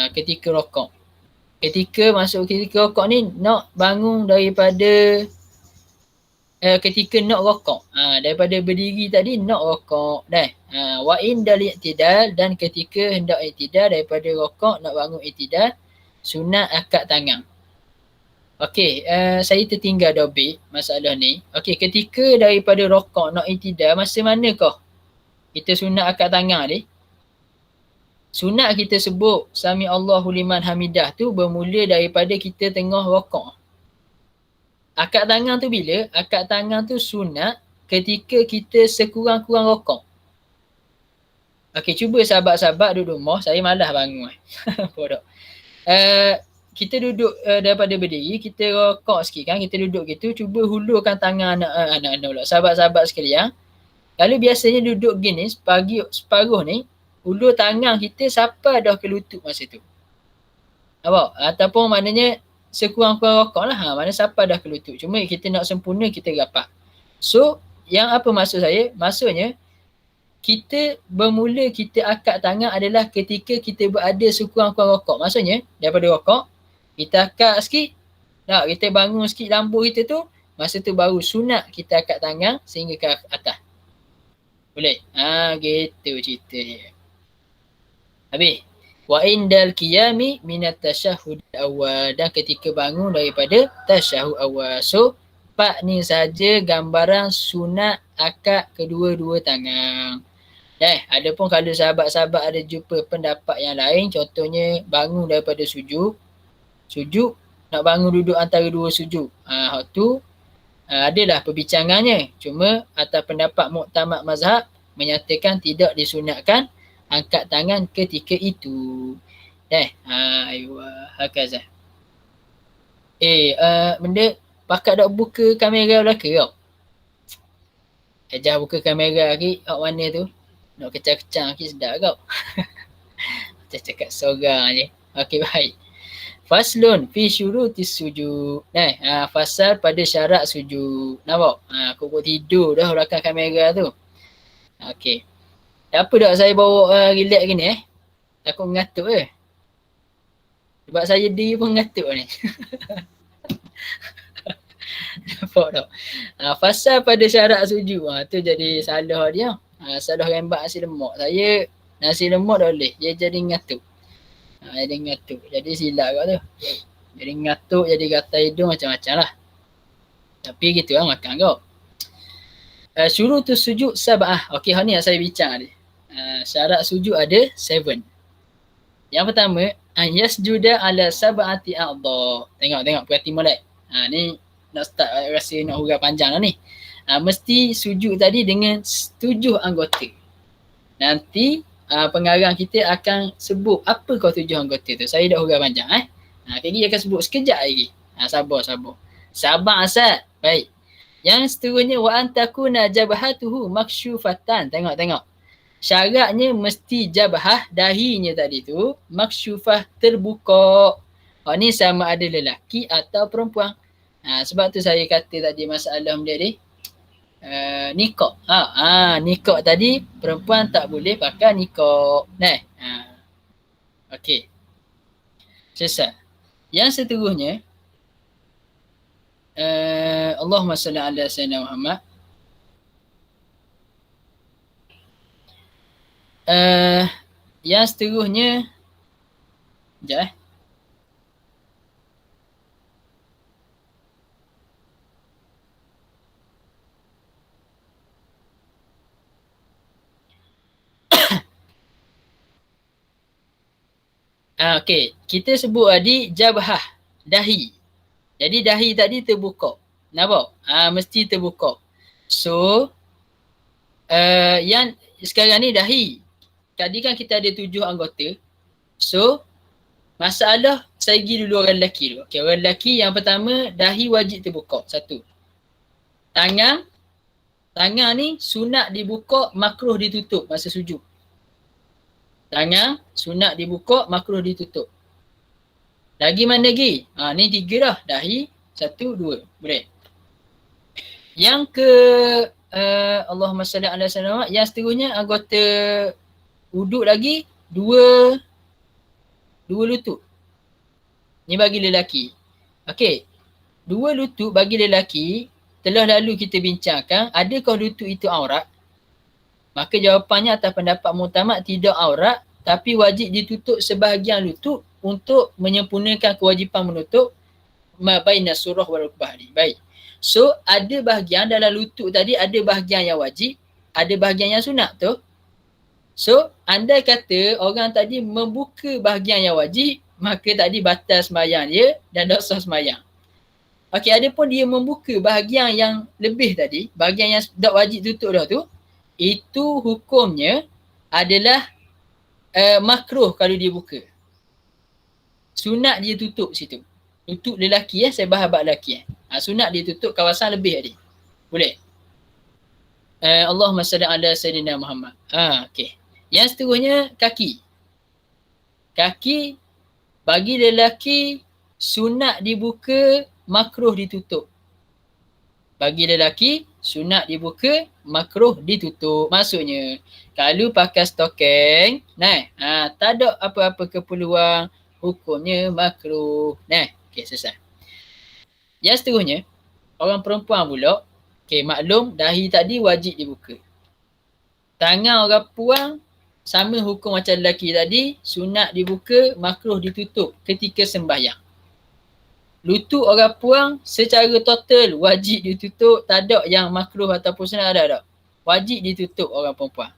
Ketika rukuk. Ketika rukuk ni nak bangun daripada ketika nak rukuk. Daripada berdiri tadi nak rukuk dah. Wa indal i'tidal, dan ketika hendak i'tidal daripada rukuk nak bangun i'tidal, sunat akad tangan. Okey, saya tertinggal dobit masalah ni. Okey, ketika daripada rukuk nak i'tidal, masa manakah kita sunat akad tangan ni? Sunat kita sebut Sami Allahu liman hamidah tu bermula daripada kita tengah rukuk. Akad tangan tu bila? Akad tangan tu sunat ketika kita sekurang-kurang rokok. Okey, cuba sahabat-sahabat duduk rumah. Saya malas bangun. Bodoh. Kita duduk daripada berdiri, kita rokok sikit kan, kita duduk gitu, cuba hulurkan tangan anak-anak pula, sahabat-sahabat sekalian. Kalau biasanya duduk gini, separuh ni, hulur tangan kita sampai dah ke lutut masa tu. Nampak? Ataupun maknanya sekurang-kurang rokok lah, mana sampai dah ke lutut. Cuma kita nak sempurna, kita rapat. So, yang apa maksud saya? Maksudnya, kita bermula kita akad tangan adalah ketika kita berada sekurang-kurang rokok. Maksudnya, daripada rokok, kita akad sikit, tak, kita bangun sikit lampu kita tu, masa tu baru sunat kita akad tangan sehingga ke atas. Boleh? Gitu cerita dia. Habis. Wa indal qiyami minat tasyahud awal. Dan ketika bangun daripada tasyahud awal. So, 4 ni saja gambaran sunat akad kedua-dua tangan. Adapun kalau sahabat-sahabat ada jumpa pendapat yang lain, contohnya bangun daripada sujud, nak bangun duduk antara dua sujud. Hak tu adalah perbincangannya. Cuma atas pendapat muktamad mazhab menyatakan tidak disunatkan angkat tangan ketika itu. Aywa hakaza. Benda pakat dak buka kamera belakang kau. Ejah buka kamera lagi, kat mana tu? Nak kecang-kecang lagi sedap kau. Macam cakap seorang je. Okey, baik. Faslun fi syurutis sujud. Fasal pada syarat sujud. Nampak? Aku buat tidur dah belakang kamera tu. Okey. Apa dak saya bawa relax gini Takut mengatuk ke? Sebab saya diri pun mengatuk ni. Nampak tak? Fasal pada syarat sujud. Tu jadi salah dia. Salah rembak nasi lemak. Saya nasi lemak dah boleh. Dia jadi mengatuk. Jadi ngatuk. Jadi silap kat tu. Jadi ngatuk, jadi gatal hidung, macam-macam lah. Tapi gitu lah makan kau. Syurutus sujud sab'ah. Okey, hal ni yang saya bincang ni. Syarat sujud ada 7. Yang pertama, yasjuda ala sab'ati a'dha. Tengok, perhati molek. Ni nak start, rasa nak huraikan panjang lah ni. Mesti sujud tadi dengan 7 anggota. Nanti pengarang kita akan sebut apa kau 7 anggota tu. Saya dah huraikan panjang Kali akan sebut sekejap lagi. Sabar. Sabar asal. Baik. Yang seterusnya wa antakuna jabhatuhu maksyufatan. Tengok. Syaratnya mesti jabhah dahinya tadi tu maksyufah terbuka. Ni sama ada lelaki atau perempuan. Sebab tu saya kata tadi masalah dia ni. Nikah. Nikah tadi perempuan tak boleh pakai nikah. Okey. Selesai. Yang seterusnya Allahumma salli ala sayyidina Muhammad. Yang seterusnya sekejap Okey, kita sebut tadi jabhah, dahi. Jadi dahi tadi terbuka. Nampak? Mesti terbuka. So, yang sekarang ni dahi. Tadi kan kita ada 7 anggota. So, masalah saya pergi dulu orang lelaki dulu. Okey, orang lelaki yang pertama dahi wajib terbuka. 1. Tangan ni sunat dibuka, makruh ditutup masa sujud. Tangan sunat dibuka, makruh ditutup. Lagi mana lagi? Ni 3 dah. Dahi, 1, 2. Boleh. Yang ke Allahumma salli ala sayyidina. Yang seterusnya anggota wuduk lagi 2 lutut. Ni bagi lelaki. Okey. 2 lutut bagi lelaki telah lalu kita bincangkan, adakah lutut itu aurat? Maka jawapannya atas pendapat muktamad tidak aurat, tapi wajib ditutup sebahagian lutut untuk menyempurnakan kewajipan menutup mabaina surah wal rukbah ni. Baik. So, ada bahagian dalam lutut tadi, ada bahagian yang wajib, ada bahagian yang sunat tu. So, andai kata orang tadi membuka bahagian yang wajib, maka tadi batal sembahyang dia dan dosa sembahyang. Okey, ada pun dia membuka bahagian yang lebih tadi, bahagian yang tak wajib tutup dah tu, itu hukumnya adalah makruh kalau dia buka. Sunat dia tutup situ. Tutup lelaki saya bahas bab lelaki sunat dia tutup kawasan lebih tadi. Boleh? Allahumma salli ala sayyidina Muhammad. Okey. Yang seterusnya kaki. Kaki bagi lelaki sunat dibuka, makruh ditutup. Bagi lelaki sunat dibuka, makruh ditutup. Maksudnya kalau pakai stokeng, tak ada apa-apa keperluan, hukumnya makruh. Okey, selesai. Yang seterusnya, orang perempuan pula, okey, maklum dahi tadi wajib dibuka. Tangan orang perempuan sama hukum macam lelaki tadi, sunat dibuka, makruh ditutup ketika sembahyang. Lutut orang perempuan secara total wajib ditutup, tak ada yang makruh ataupun sunat, ada. Wajib ditutup orang perempuan.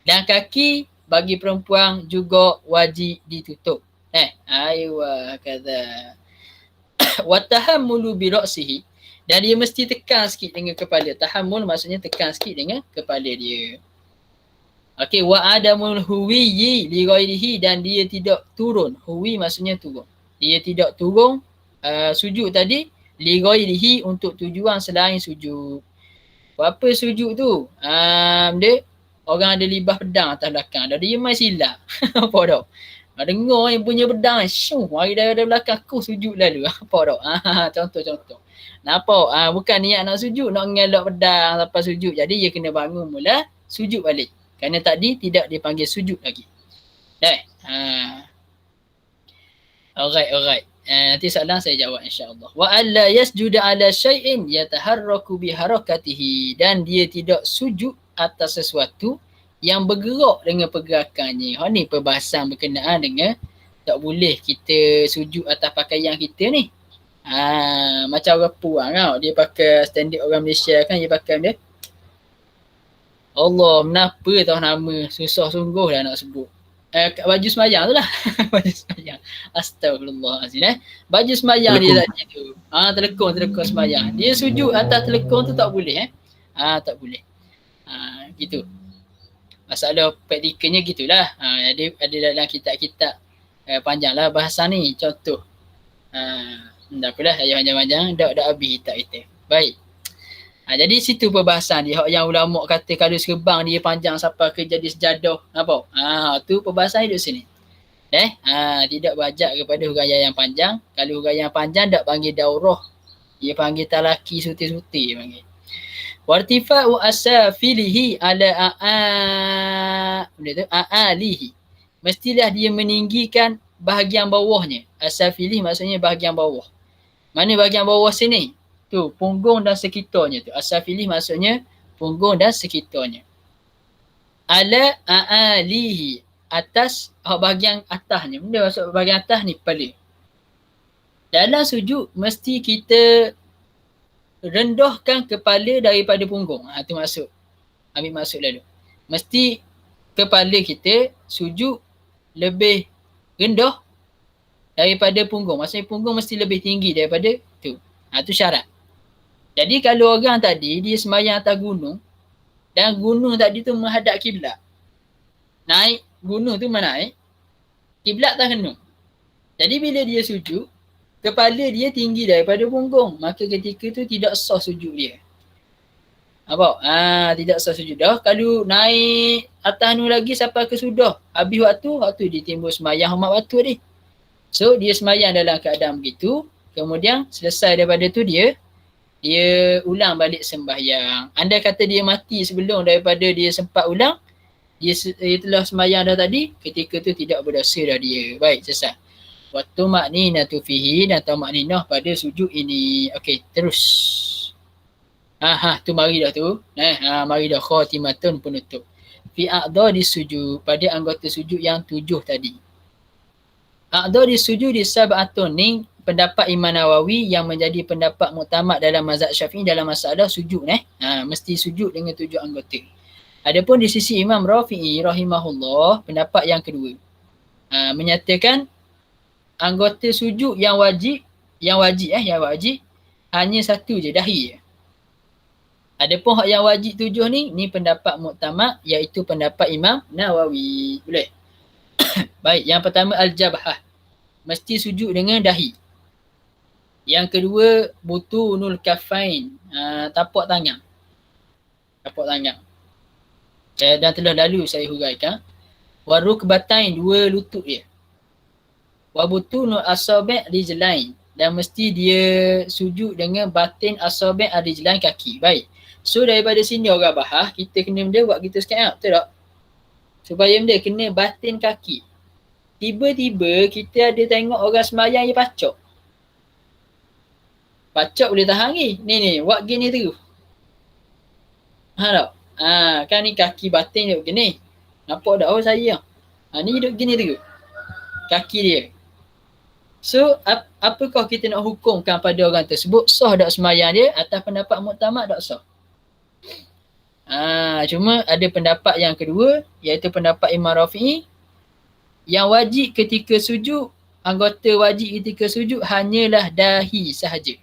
Dan kaki bagi perempuan juga wajib ditutup. Aywa kata. Wa tahammulu bi ra'sihi, dan dia mesti tekan sikit dengan kepala. Tahammul maksudnya tekan sikit dengan kepala dia. Okey, wa adamul huwiyyi li ghairihi, dan dia tidak turun. Huwi maksudnya turun. Dia tidak turun sujud tadi li ghairihi, untuk tujuan selain sujud. Apa sujud tu? Dia orang ada libah pedang atas belakang. Dah dia main silap. Apa dah? Dengar yang punya pedang, mari dari belakang aku sujud lalu. Apa dah? Contoh-contoh. Nampak? Bukan niat nak sujud, nak ngelak pedang lepas sujud. Jadi dia kena bangun mula, sujud balik. Kerana tadi tidak dipanggil sujud lagi. Alright. Nanti soalan saya jawab insya-Allah. Wa alla yasjuda ala syai'in yataharraku bi harakatihi, dan dia tidak sujud atas sesuatu yang bergerak dengan pergerakannya. Ni perbahasan berkenaan dengan tak boleh kita sujud atas pakaian kita ni. Macam orang puang tau, dia pakai standard orang Malaysia kan, dia pakai dia. Allah, kenapa tahu nama, susah sungguh dah nak sebut. Baju semayang tu lah. Baju semayang. Astagfirullahaladzim. Baju semayang dia tadi tu. Telekong semayang. Dia sujud atas telekong tu tak boleh tak boleh. Gitu. Masalah praktikalnya gitulah. Ada dalam kitab-kitab panjanglah bahasa ni. Contoh. Tak apalah, panjang-panjang. Dah habis kitab kita. Baik. Jadi situ perbahasan dia. Yang ulama kata kalau serbang dia panjang sampai ke jadi sejadah. Nampak? Tu perbahasan duduk sini. Tidak berajak kepada huraian yang panjang. Kalau huraian yang panjang tak panggil daurah. Dia panggil talaki suti-suti. Dia panggil. Wartifa'u asafilihi ala a'alihi. Mestilah dia meninggikan bahagian bawahnya. Asafilihi maksudnya bahagian bawah. Mana bahagian bawah sini? Tu, punggung dan sekitarnya tu. Asafilihi maksudnya punggung dan sekitarnya. Ala a'alihi. Atas, bahagian atasnya. Benda maksud bahagian atas ni kepala. Dalam sujud mesti kita rendahkan kepala daripada punggung. Itu maksud. Ambil maksud lalu. Mesti kepala kita sujud lebih rendah daripada punggung. Maksudnya punggung mesti lebih tinggi daripada tu. Itu syarat. Jadi kalau orang tadi dia sembahyang atas gunung, dan gunung tadi tu menghadap kiblat. Naik gunung tu menaik, kiblat tak kena. Jadi bila dia sujud, kepala dia tinggi daripada punggung, maka ketika tu tidak sah sujud dia. Nampak? Tidak sah sujud dah. Kalau naik atas nu lagi sampai ke sudah, habis waktu dia timbul sembahyang hormat waktu ni. So dia sembahyang dalam keadaan begitu, kemudian selesai daripada tu dia ulang balik sembahyang. Andai kata dia mati sebelum daripada dia sempat ulang, dia telah sembahyang dah tadi, ketika tu tidak berdosa dah dia. Baik, selesai. Wa tuma'ninatu fihi, dan tuma'ninah pada sujud ini. Okey, terus. Tu mari dah tu. Mari dah khatimatun penutup. Fi a'dadi sujud, pada anggota sujud yang 7 tadi. A'dadi sujud di sab'atun ni pendapat Imam Nawawi yang menjadi pendapat muktamad dalam mazhab Syafi'i dalam masalah sujud. Mesti sujud dengan 7 anggota. Adapun di sisi Imam Rafi'i rahimahullah, pendapat yang kedua. Menyatakan anggota sujud yang wajib hanya satu je, dahi je. Adapun hak yang wajib 7 ni pendapat muktamad, iaitu pendapat Imam Nawawi. Boleh? Baik, yang pertama al-jabhah. Mesti sujud dengan dahi. Yang kedua butunul kafain, tapak tangan. Tapak tangan. Dan telah lalu saya huraikan. Warukbatain, 2 lutut dia. Wabutunul asabi' rijlain, dan mesti dia sujud dengan batin asabi' rijlain, kaki. Baik. So daripada sini orang bahas, kita kena benda buat kita sekarang, betul tak? Supaya benda kena batin kaki. Tiba-tiba kita ada tengok orang semayang dia pacok. Pacok boleh tahan ni. Ni, buat gini terus. Tak? Kan ni kaki batin dia begini. Nampak tak? Oh saya. Ni duduk gini terus. Kaki dia. So, apakah kita nak hukumkan pada orang tersebut? Sah tak semayang dia? Atas pendapat muktamad tak sah? Cuma ada pendapat yang kedua, iaitu pendapat Imam Rafi'i. Yang wajib ketika sujud, anggota wajib ketika sujud hanyalah dahi sahaja.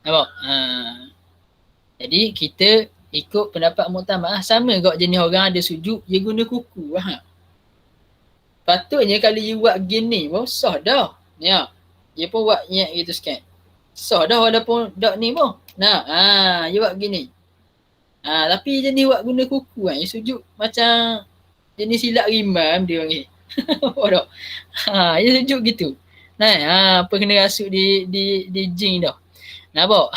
Nampak? Jadi kita ikut pendapat muktamad. Sama kot jenis orang ada sujud, dia guna kuku. Patutnya kalau you buat gini pun sah dah. Ya. Dia pun buat ingat gitu sikit. Sah dah walaupun tak ni pun. You buat gini. Tapi jenis buat guna kuku kan. You sujud macam jenis silap rimam dia panggil. Nampak tak? Dia sujud gitu. Apa kena rasuk di jing dah. Nampak?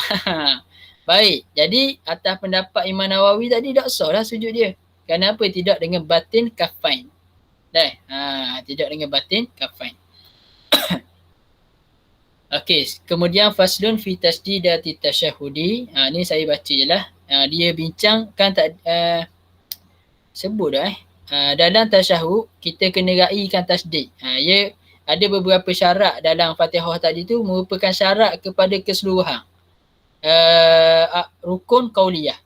Baik. Jadi atas pendapat Imam Nawawi tadi tak sah lah sujud dia. Kenapa? Tidak dengan batin kafain. Tidak dengan batin kafain. Okey, kemudian faslun fi tasdidati tasyahudi. Ni saya baca je lah. Dia bincang kan tak sebut dah dalam tasyahud kita kena raikan tasdid. Ia ada beberapa syarat dalam Fatihah tadi tu merupakan syarat kepada keseluruhan. Rukun qauliyah.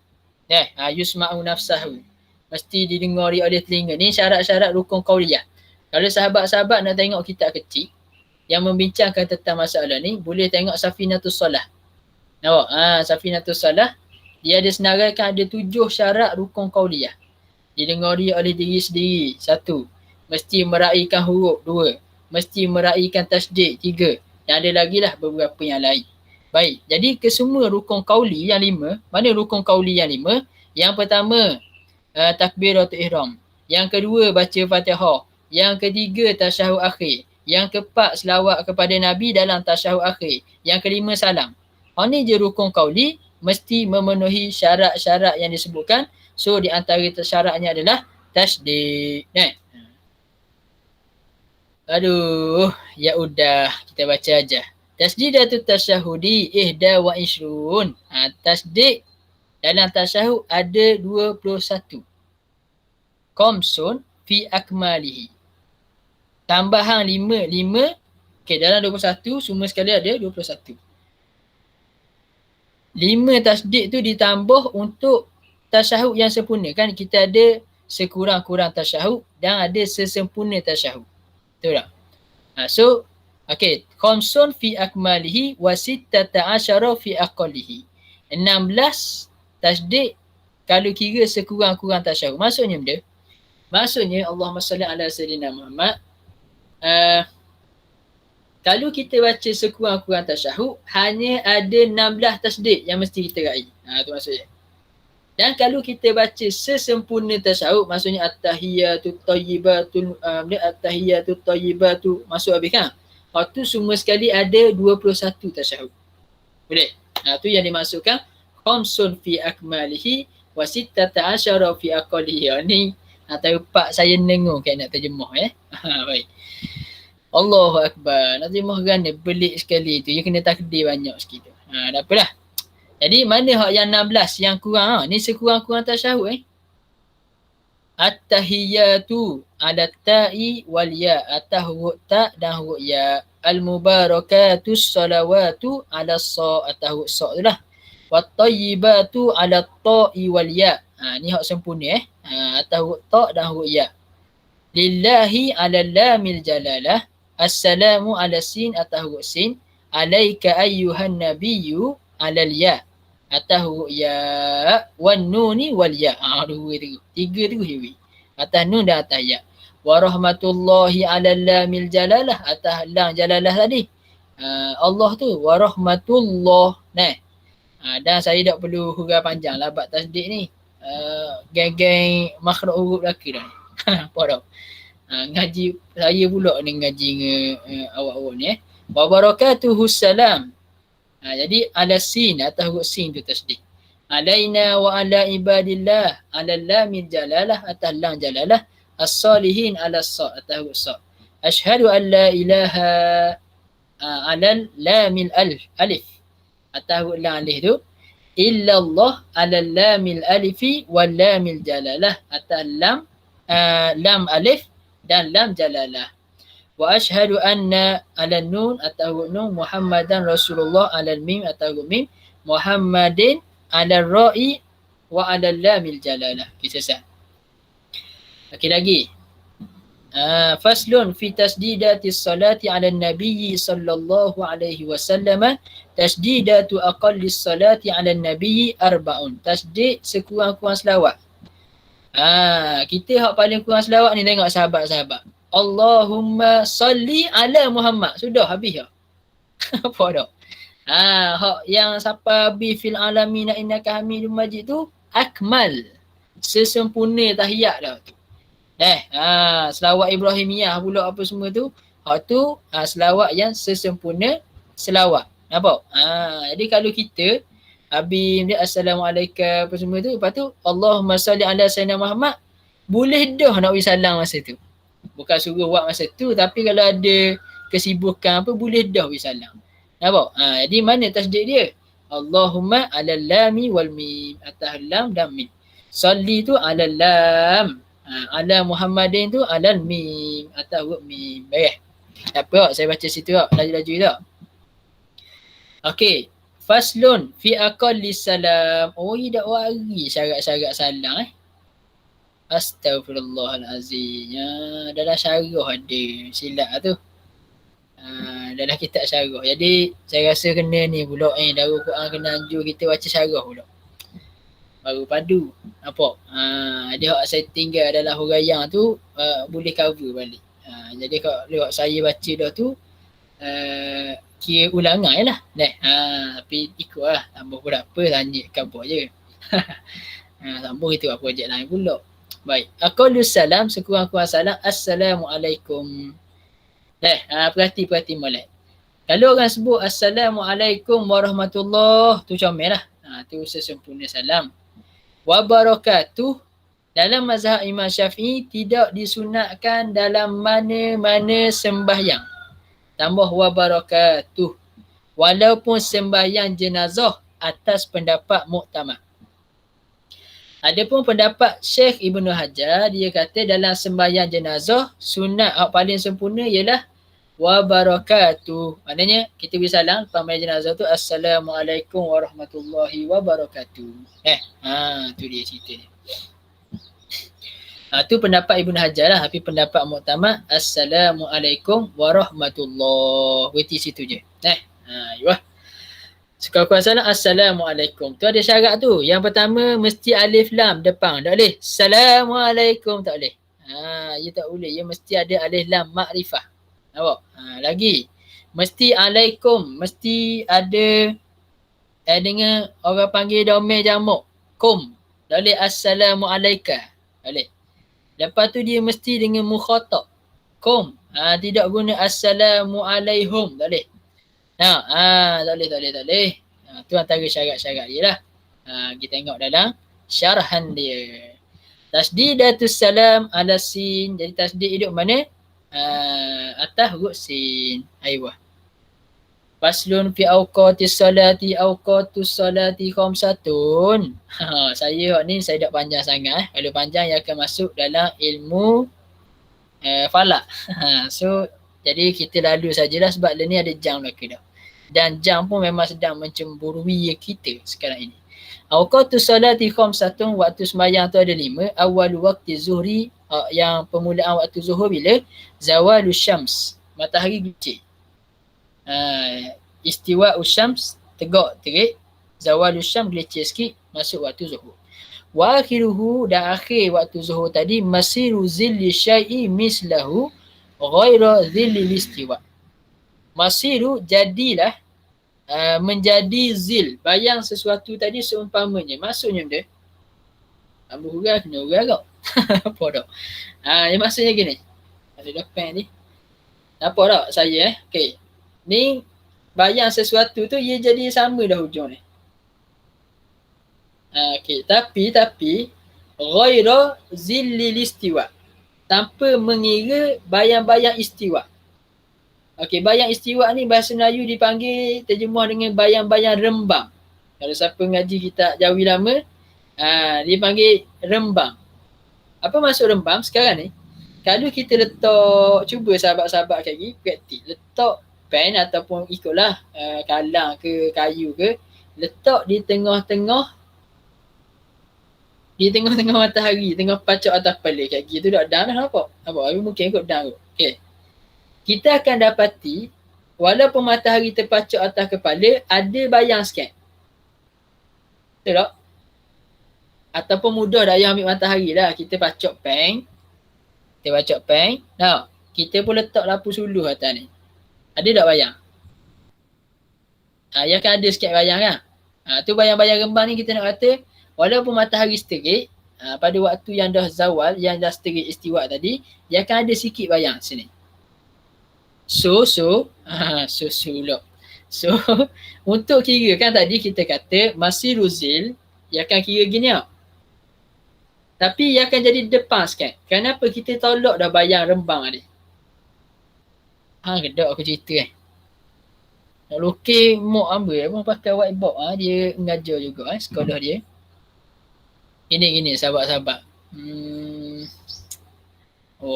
Yusma'u nafsahu. Mesti didengari oleh telinga. Ni syarat-syarat rukun qauliyah. Kalau sahabat-sahabat nak tengok kitab kecil yang membincangkan tentang masalah ni, boleh tengok Safinatus Salah. Nampak? Safinatus Salah, dia ada senaraikan ada 7 syarat rukun qauliyah. Didengari oleh diri sendiri. 1. Mesti meraihkan huruf. 2. Mesti meraihkan tasdid. 3. Dan ada lagi lah beberapa yang lain. Baik, jadi kesemua rukun qauli yang 5, mana rukun qauli yang 5? Yang pertama, takbiratul ihram. Yang kedua, baca Fatihah. Yang ketiga, tasyahud akhir. Yang keempat, selawat kepada Nabi dalam tasyahud akhir. Yang kelima, salam. Ini je rukun qauli, mesti memenuhi syarat-syarat yang disebutkan. So, di antara syaratnya adalah tasdid. Aduh, ya udah, kita baca aja. Tasdidatut tasyahudi ihda wa ishrun. Tasdid dalam tasyahud ada 21. Komsun fi akmalihi. Tambahan 5. Okay, dalam 21 semua sekali ada 21. 5 tasdid tu ditambah untuk tasyahud yang sempurna. Kan kita ada sekurang-kurang tasyahud dan ada sesempurna tasyahud. Betul tak? So, okay. Khamsun fi akmalihi wa sittata asyara fi aqallihi. 16 tasdid kalau kira sekurang-kurang tasyahud. Maksudnya benda? Maksudnya Allahumma salli ala sayyidina Muhammad. Kalau kita baca sekurang-kurang tasyahud, hanya ada 16 tasdid yang mesti kita raih. Tu maksudnya. Dan kalau kita baca sesempurna tasyahud, maksudnya at-tahiyatut thayyibatu, at-tahiyatut thayyibatu masuk habis kan? Tu semua sekali ada 21 tasyahud. Boleh? Tu yang dimaksudkan khamsun fi akmalihi wa sittata asyara fi aqallihi. Ni terpak saya dengar kan nak terjemah baik. Allahu akbar. Nak terjemah gana pelik sekali tu. Dia kena takdir banyak sikit tu. Tak apalah. Jadi mana hak yang 16 yang kurang? Ni sekurang-kurang tasyahud At-tahiyatu ala ta'i wal ya. Atas huruf ta' dan huruf ya. Al-mubarakatus salawatu ala sa'. Atas huruf sa' tu lah. Wat-tayyibatu ala ta'i wal ya. Ni hak sempurna atas huruf ta' dan huruf ya. Lillahi ala lamil jalalah. Assalamu ala sin atas huruf sin. alaika ayyuhan nabiyyu alal ya. Atas huruf ya wan nuni wal ya. Dua tu. Tiga tu hewi. Atas nun dan atas ya. Wa rahmatullahi alal lamil jalalah. Atas lam jalalah tadi. Allah tu wa rahmatullah. Nah. Dan saya tak perlu huruf panjang lah bab tasdid ni. Geng-geng makhraj huruf lelaki dah. Apa dah? Ngaji saya pula ni ngaji dengan awak-awak ni Wa barakatuhu salam. Jadi ala sin atas huruf sin tu tasdid. Alaina wa ala ibadillah ala lamil jalalah atas lam jalalah as-salihin ala sa atas huruf sa. Asyhadu an la ilaha ala lamil alif atas huruf lam alif tu illallah ala lamil alifi wal lamil jalalah atas lam alif dan lam jalalah. Wa asyhadu anna ala nun atas huruf nun Muhammadan Rasulullah ala mim atas huruf mim Muhammadin ala ra'i wa ala lamil jalalah. Okey, selesai. Okey lagi. Faslun fi tasdidatis salati ala nabiyyi sallallahu alaihi wasallam. Tasdidatu aqallis salati ala nabiyyi arba'un. Tasdid sekurang-kurang selawat. Kita hak paling kurang selawat ni tengok sahabat-sahabat. Allahumma salli ala Muhammad. Sudah habis dah. Apa dah? Hak yang siapa bi fil alamin innaka hamidum majid tu akmal. Sesempurna tahiyat dah tu. Selawat Ibrahimiyah pula apa semua tu. Hak tu selawat yang sesempurna selawat. Nampak? Jadi kalau kita habis dia assalamualaikum apa semua tu, lepas tu Allahumma salli ala sayyidina Muhammad, boleh dah nak bagi salam masa tu. Bukan suruh buat masa tu, tapi kalau ada kesibukan apa boleh dah bagi salam. Nampak? Jadi mana tasdid dia? Allahumma ala lami wal mim, atas lam dan mim. Salli tu ala lam, ala Muhammadin tu ala mim, atas huruf mim. Baik. Tak apa, saya baca situ tak? Laju-laju tak? Okey. Faslun fi aqalli salam. Dah wari syarat-syarat salam Astaghfirullahalazim. Dalam syarah ada silap tu. Dalam kitab syarah. Jadi saya rasa kena ni pula Darul Quran kena anjur kita baca syarah pula. Baru padu. Nampak? Jadi hak saya tinggal dalam huraian tu boleh cover balik. Jadi kalau saya baca dah tu kira ulangan je lah. Tapi ikut lah. Tambah pun apa, lanjutkan apa je. Sambung itu apa projek lain pula. Baik. Aqallus salam, sekurang-kurang salam. Assalamualaikum. Perhati molek. Kalau orang sebut Assalamualaikum warahmatullahi, tu comel lah. Tu sesempurna salam. Wa barakatuh. Dalam mazhab Imam Syafi'i tidak disunatkan dalam mana-mana sembahyang. Tambah wa barakatuh. Walaupun sembahyang jenazah atas pendapat muktamad. Adapun pendapat Syekh Ibnu Hajar, dia kata dalam sembahyang jenazah sunat paling sempurna ialah wa barakatuh. Maknanya kita beri salam lepas sembahyang jenazah tu assalamualaikum warahmatullahi wabarakatuh. Tu dia cerita dia. Tu pendapat Ibnu Hajar lah. Tapi pendapat muktamad assalamualaikum warahmatullahi. Berhenti situ je. Yuah. Sekurang-kurang salam assalamualaikum. Tu ada syarat tu. Yang pertama mesti alif lam depan. Tak boleh assalamualaikum, tak boleh. Ia tak boleh. Ia mesti ada alif lam makrifah. Nampak? Lagi mesti alaikum, mesti ada dengan orang panggil domain jamak. Kum. Tak boleh assalamualaikum. Tak boleh. Lepas tu dia mesti dengan mukhatab. Kum. Tidak guna assalamualaikum. Tak boleh. Tak boleh. Tu antara syarat-syarat dia lah. Kita tengok dalam syarahan dia. Tasdidatus salam ala sin. Jadi tasdid hidup mana? Atas huruf sin. Ayuh. Faslun fi awqatis salati khamsatun. Saya ni saya tak panjang sangat. Kalau panjang ia akan masuk dalam ilmu falak. So jadi kita lalu sajalah sebab ni ada jam belaka dah. Dan jam pun memang sedang mencemburui kita sekarang ini. Awqatus salati khamsatun, waktu sembahyang tu ada 5. Awal waqti zuhri, yang permulaan waktu zuhur bila? Zawalus syams, matahari gelincir. istiwa usyams tegak terik, zawal usyam gelecek sikit, masuk waktu zuhur. Wa akhiruhu, dan akhir waktu zuhur tadi, masiru zilli syai'i mislahu ghaira zilli istiwa. Masiru jadilah menjadi zil, bayang sesuatu tadi seumpamanya. Maksudnya dia Abu Hurairah kena Hurairah kau. Apa tak? Yang maksudnya gini. Ada depan ni. Nampak tak saya okey. Ni bayang sesuatu tu ia jadi sama dah hujung ni. Okey, tapi ghaira zillil istiwa. Tanpa mengira bayang-bayang istiwa. Okey, bayang istiwa ni bahasa Melayu dipanggil terjemuh dengan bayang-bayang rembang. Kalau siapa ngaji kitab Jawi lama, dia panggil rembang. Apa maksud rembang sekarang ni? Kalau kita letak, cuba sahabat-sahabat kaki praktik, letak pen ataupun ikutlah kalang ke kayu ke, letak di tengah-tengah matahari, tengah pacak atas kepala kat gitu dah dah nampak. Nampak mungkin ikut dah kot. Okey. Kita akan dapati walaupun matahari terpacak atas kepala, ada bayang sikit. Betul tak? Ataupun mudah dah yang ambil matahari lah. Kita pacak pen. Nah, kita pun letak lampu suluh atas ni. Ada tak bayang? Ya kan ada sikit bayang kan? Tu bayang-bayang rembang ni kita nak kata walaupun matahari seterik, pada waktu yang dah zawal, yang dah seterik istiwa tadi, dia akan ada sikit bayang sini. So, untuk kira kan tadi kita kata masih ruzil, dia akan kira gini tau. Tapi ia akan jadi depan sikit. Kenapa kita tolak dah bayang rembang tadi? Kedok aku cerita Nak lukis mok ambil pun pakai whiteboard. Dia mengajar juga sekolah dia. Gini sahabat-sahabat.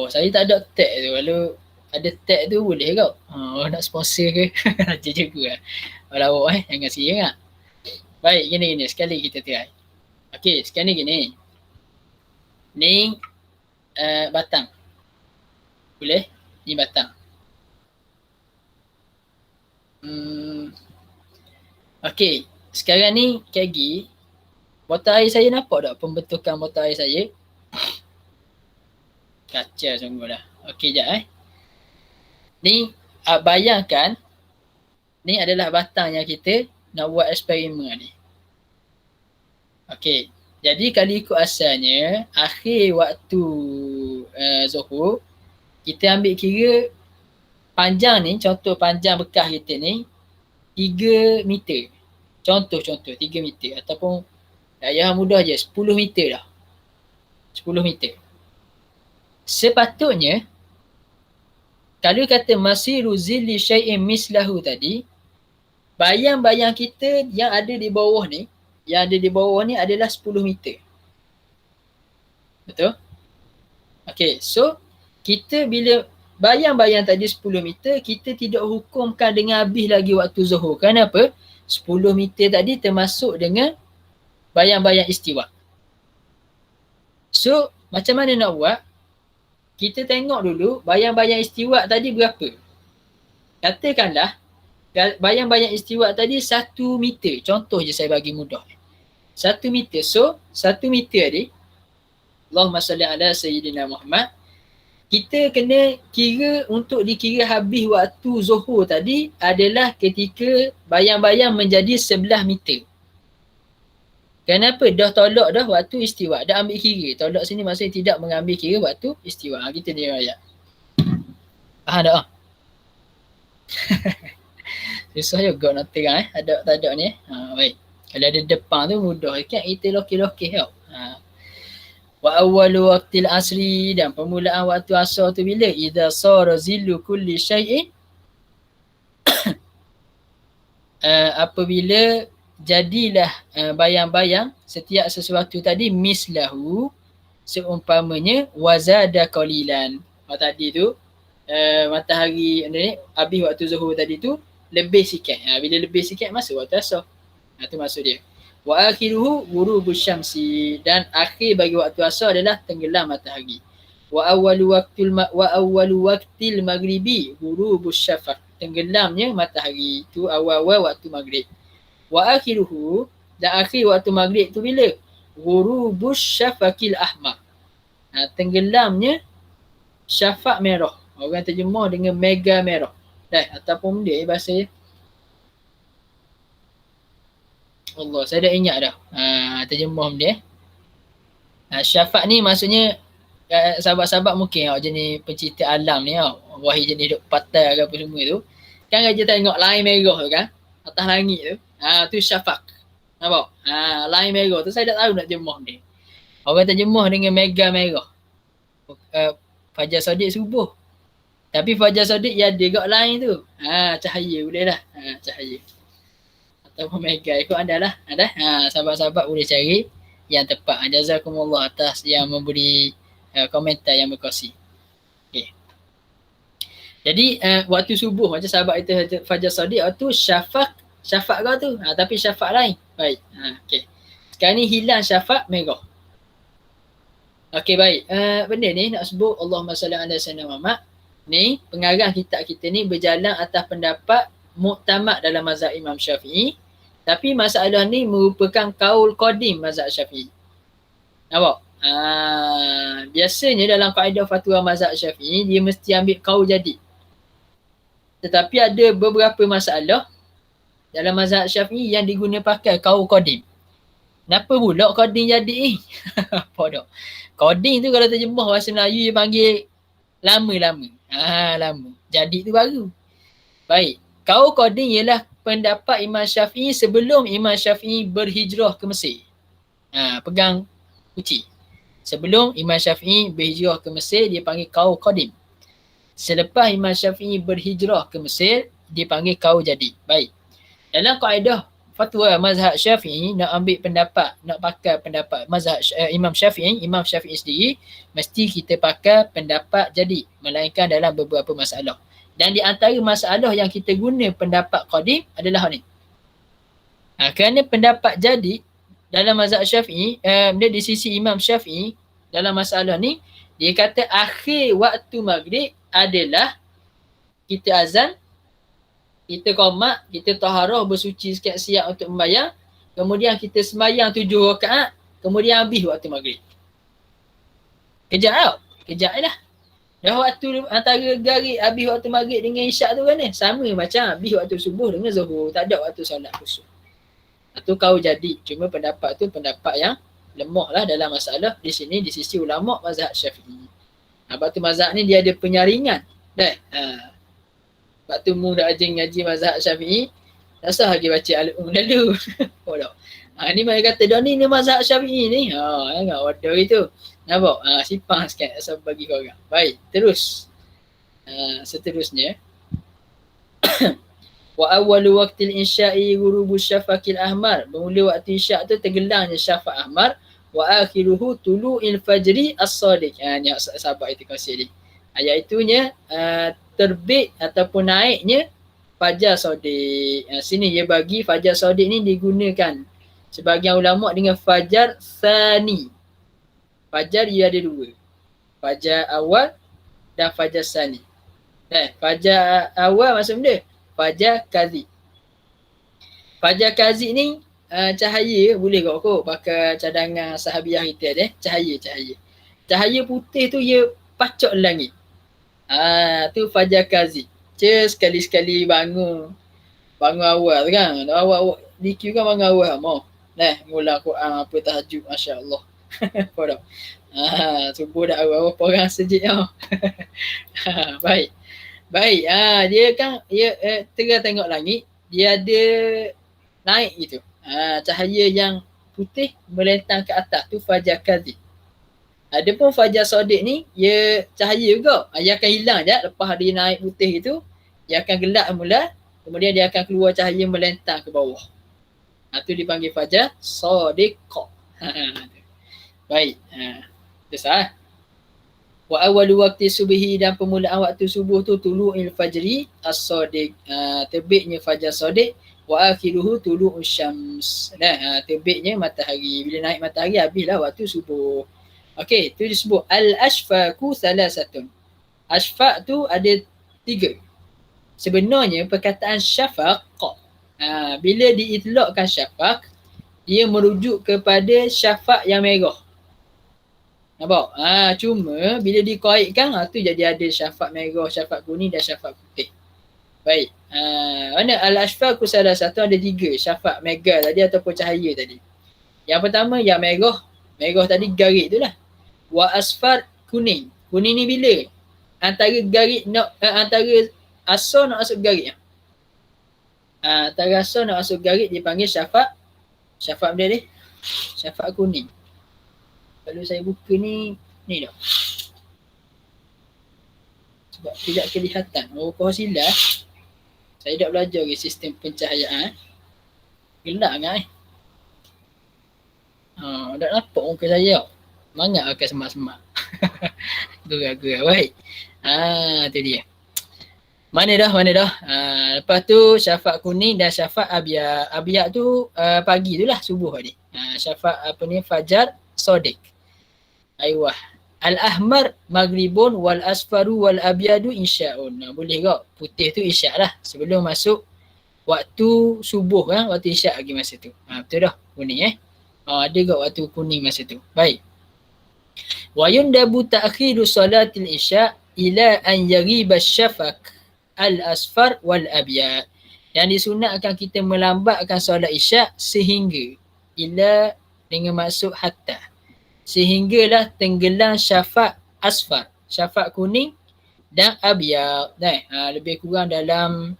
Saya tak ada tag tu. Kalau ada tag tu boleh kau. Nak sponsor ke? Ada juga. Kalau jangan siang lah. Baik, gini. Sekali kita try. Okey, sekarang ni gini. Ni batang. Boleh? Ni batang. Okey, sekarang ni kaki botol air saya nampak tak pembentukan botol air saya? Kacau sungguh lah. Okey, sekejap Ni bayangkan ni adalah batang yang kita nak buat eksperimen ni. Okey, jadi kalau ikut asalnya akhir waktu zuhur, kita ambil kira panjang ni, contoh panjang bekas kita ni 3 meter. Contoh 3 meter ataupun yang mudah je 10 meter dah. 10 meter. Sepatutnya kalau kata masiru zilli syai'in mislahu tadi, bayang-bayang kita yang ada di bawah ni, adalah 10 meter. Betul? Okey, so kita bila bayang-bayang tadi 10 meter, kita tidak hukumkan dengan habis lagi waktu zuhur. Kenapa? 10 meter tadi termasuk dengan bayang-bayang istiwa. So, macam mana nak buat? Kita tengok dulu bayang-bayang istiwa tadi berapa. Katakanlah bayang-bayang istiwa tadi 1 meter. Contoh je saya bagi mudah. 1 meter. So, 1 meter tadi, Allahumma salli ala Sayyidina Muhammad, kita kena kira untuk dikira habis waktu zuhur tadi adalah ketika bayang-bayang menjadi 11 meter. Kenapa? Dah tolak dah waktu istiwa. Dah ambil kira. Tolak sini maksudnya tidak mengambil kira waktu istiwa. Kita dia ayat. Faham tak? Susah juga nak terang ada tak ada ni. Baik. Kalau ada depan tu mudah kan kita lokih-lokih tau. Wa awwalu waqtil asri, dan permulaan waktu asar tu bila? Idza sara zillu kulli syai'in apabila jadilah bayang-bayang setiap sesuatu tadi mislahu seumpamanya wazada qalilan. Tadi tu matahari ni habis waktu zuhur tadi tu lebih sikit. Bila lebih sikit masuk waktu asar. Itu maksud dia. Wa akhiruhu ghurubus syamsi, dan akhir bagi waktu asar adalah tenggelam matahari. Wa awwalu waqtil maghribi ghurubus syafaq, tenggelamnya matahari. Tu awal-awal waktu maghrib. Wa akhiruhu, dan akhir waktu maghrib tu bila? Ghurubus syafaqil ahmar. Tenggelamnya syafaq merah. Orang terjemah dengan mega merah. Ataupun dia bahasa dia. Allah, saya dah ingat dah. Terjemah dia. Syafaq ni maksudnya sahabat-sahabat mungkin jenis pencinta alam ni wahai jenis duk patai ke apa semua tu. Kan raja tengok line merah tu kan. Atas langit tu. Tu syafaq. Nampak? Line merah tu saya tak tahu nak terjemah dia. Orang terjemah dengan mega merah. Fajar Sadiq subuh. Tapi Fajar Sadiq dia ada kat line tu. Cahaya boleh lah. Cahaya. Ataupun mega ikut anda lah. Sahabat-sahabat boleh cari yang tepat. Jazakumullah atas yang memberi komentar yang berkongsi. Okay. Jadi waktu subuh macam sahabat itu Fajar Sadiq waktu syafaq kau tu. Tapi syafaq lain. Baik. Okay. Sekarang ni hilang syafaq merah. Okey baik. Benda ni nak sebut Allahumma salli ala sayyidina Muhammad. Ni pengarang kitab kita ni berjalan atas pendapat muktamad dalam mazhab Imam Syafi'i. Tapi masalah ni merupakan kaul qadim mazhab Syafi'i. Nampak? Biasanya dalam kaedah fatwa mazhab Syafi'i dia mesti ambil kaul jadi. Tetapi ada beberapa masalah dalam mazhab Syafi'i yang diguna pakai kaul qadim. Kenapa pula qadim jadi ni? Apa dak? Qadim tu kalau terjemah bahasa Melayu dia panggil lama-lama. Lama. Jadi tu baru. Baik. Kaul qadim ialah pendapat Imam Syafi'i sebelum Imam Syafi'i berhijrah ke Mesir. Pegang kunci. Sebelum Imam Syafi'i berhijrah ke Mesir, dia panggil kaul qadim. Selepas Imam Syafi'i berhijrah ke Mesir, dia panggil kaul jadi. Baik. Dalam kaedah fatwa mazhab Syafi'i nak ambil pendapat, nak pakai pendapat mazhab Imam Syafi'i sendiri, mesti kita pakai pendapat jadi, melainkan dalam beberapa masalah. Dan di antara masalah yang kita guna pendapat qadim adalah ni. Kerana pendapat jadi dalam mazhab Syafi'i, dia di sisi Imam Syafi'i dalam masalah ni, dia kata akhir waktu maghrib adalah kita azan, kita qomat, kita taharah, bersuci sikit siap untuk membayang, kemudian kita sembahyang 7 rakaat, kemudian habis waktu maghrib. Kejap lah. Dah waktu antara garis habis waktu maghrib dengan isyak tu kan ni, sama macam habis waktu subuh dengan zuhur, tak ada waktu solat khusus. Itu kau jadi, cuma pendapat tu pendapat yang lemah lah dalam masalah di sini di sisi ulama mazhab Syafi'i. Sebab tu mazhab ni dia ada penyaringan. Sebab tu mu dah ngaji mazhab Syafi'i, tak usah lagi baca al-um dulu. Ni mereka kata dah ni mazhab Syafi'i ni. Enggak order itu. Nampak? Simpang sikit asal bagi kau orang. Baik, terus. Seterusnya. Wa awwalu waqtil insya'i ghurubu syafaqil ahmar. Bermula waktu isyak tu tenggelamnya syafaq ahmar. Wa akhiruhu tulu'il fajri as-sadiq. Ni sahabat itu kongsi ni. Ayat itunya terbit ataupun naiknya fajar sadiq. Sini dia bagi fajar sadiq ni digunakan sebagian ulama dengan fajar sani. Fajar dia ada dua. Fajar awal dan fajar sani. Fajar awal maksud benda? Fajar kazi. Fajar kazi ni cahaya boleh kot pakai cadangan sahabiah kita deh, cahaya. Cahaya putih tu ia pacak langit. Tu fajar kazi. Sekali-sekali bangun awal kan. Awal DQ kan bangun awal mau. Mula Quran apa tahajud, masya-Allah. Apa dah? Subuh dah awal orang sejik tau. Baik. Dia kan tengah tengok langit, dia ada naik gitu. Cahaya yang putih melentang ke atas tu fajar kazi. Adapun fajar sadiq ni dia cahaya juga. Dia akan hilang je lepas dia naik putih itu, dia akan gelap mula, kemudian dia akan keluar cahaya melentang ke bawah. Tu dipanggil fajar sadiq. Baik. Terus wa awwalu waqti subhi, dan permulaan waktu subuh tu tulu'il fajri as-sadiq, terbitnya fajar sadiq, wa akhiruhu tulu'us syams. Terbitnya matahari. Bila naik matahari habislah waktu subuh. Okey, tu disebut al-ashfaqu salasatun. Ashfaq tu ada 3. sebenarnya perkataan syafaq, bila diitlaqkan syafaq, dia merujuk kepada syafaq yang merah. Nampak? Cuma bila dikaitkan, tu jadi ada syafaq merah, syafaq kuning dan syafaq putih. Baik. Mana al-ashfaqu salah satu, ada 3 syafaq mega tadi ataupun cahaya tadi. Yang pertama yang merah, merah tadi garis tu lah. Wa asfar kuning. Kuning ni bila? Antara garis nak antara asal nak masuk garis. Antara asal nak masuk garis dipanggil syafaq. Syafaq benda ni. Syafaq kuning. Kalau saya buka ni dah. Sebab tidak kelihatan. Kau silap. Saya dah belajar ke sistem pencahayaan. Gelap kan? Dah nampak muka saya. Semangat akan semak-semak. Gerak-gerak. Baik. Tu dia. Mana dah. Lepas tu syafaq kuning dan syafaq abyad. Abyad tu pagi tu lah, subuh tadi. Syafaq fajar sodik. Aywah. Al-ahmar maghribun wal asfaru wal abyadu insya'un. Boleh tak? Putih tu isyak lah. Sebelum masuk waktu subuh kan, waktu isyak lagi masa tu. Betul dah. Kuning ada tak waktu kuning masa tu? Baik. Wa yundabu ta'khiru salatil isya' ila an yaghiba syafaq al-asfar wal abyad. Yang disunatkan kita melambatkan solat isyak sehingga, ila dengan maksud hatta, sehinggalah tenggelam syafaq asfar, syafaq kuning dan abyad. Lebih kurang dalam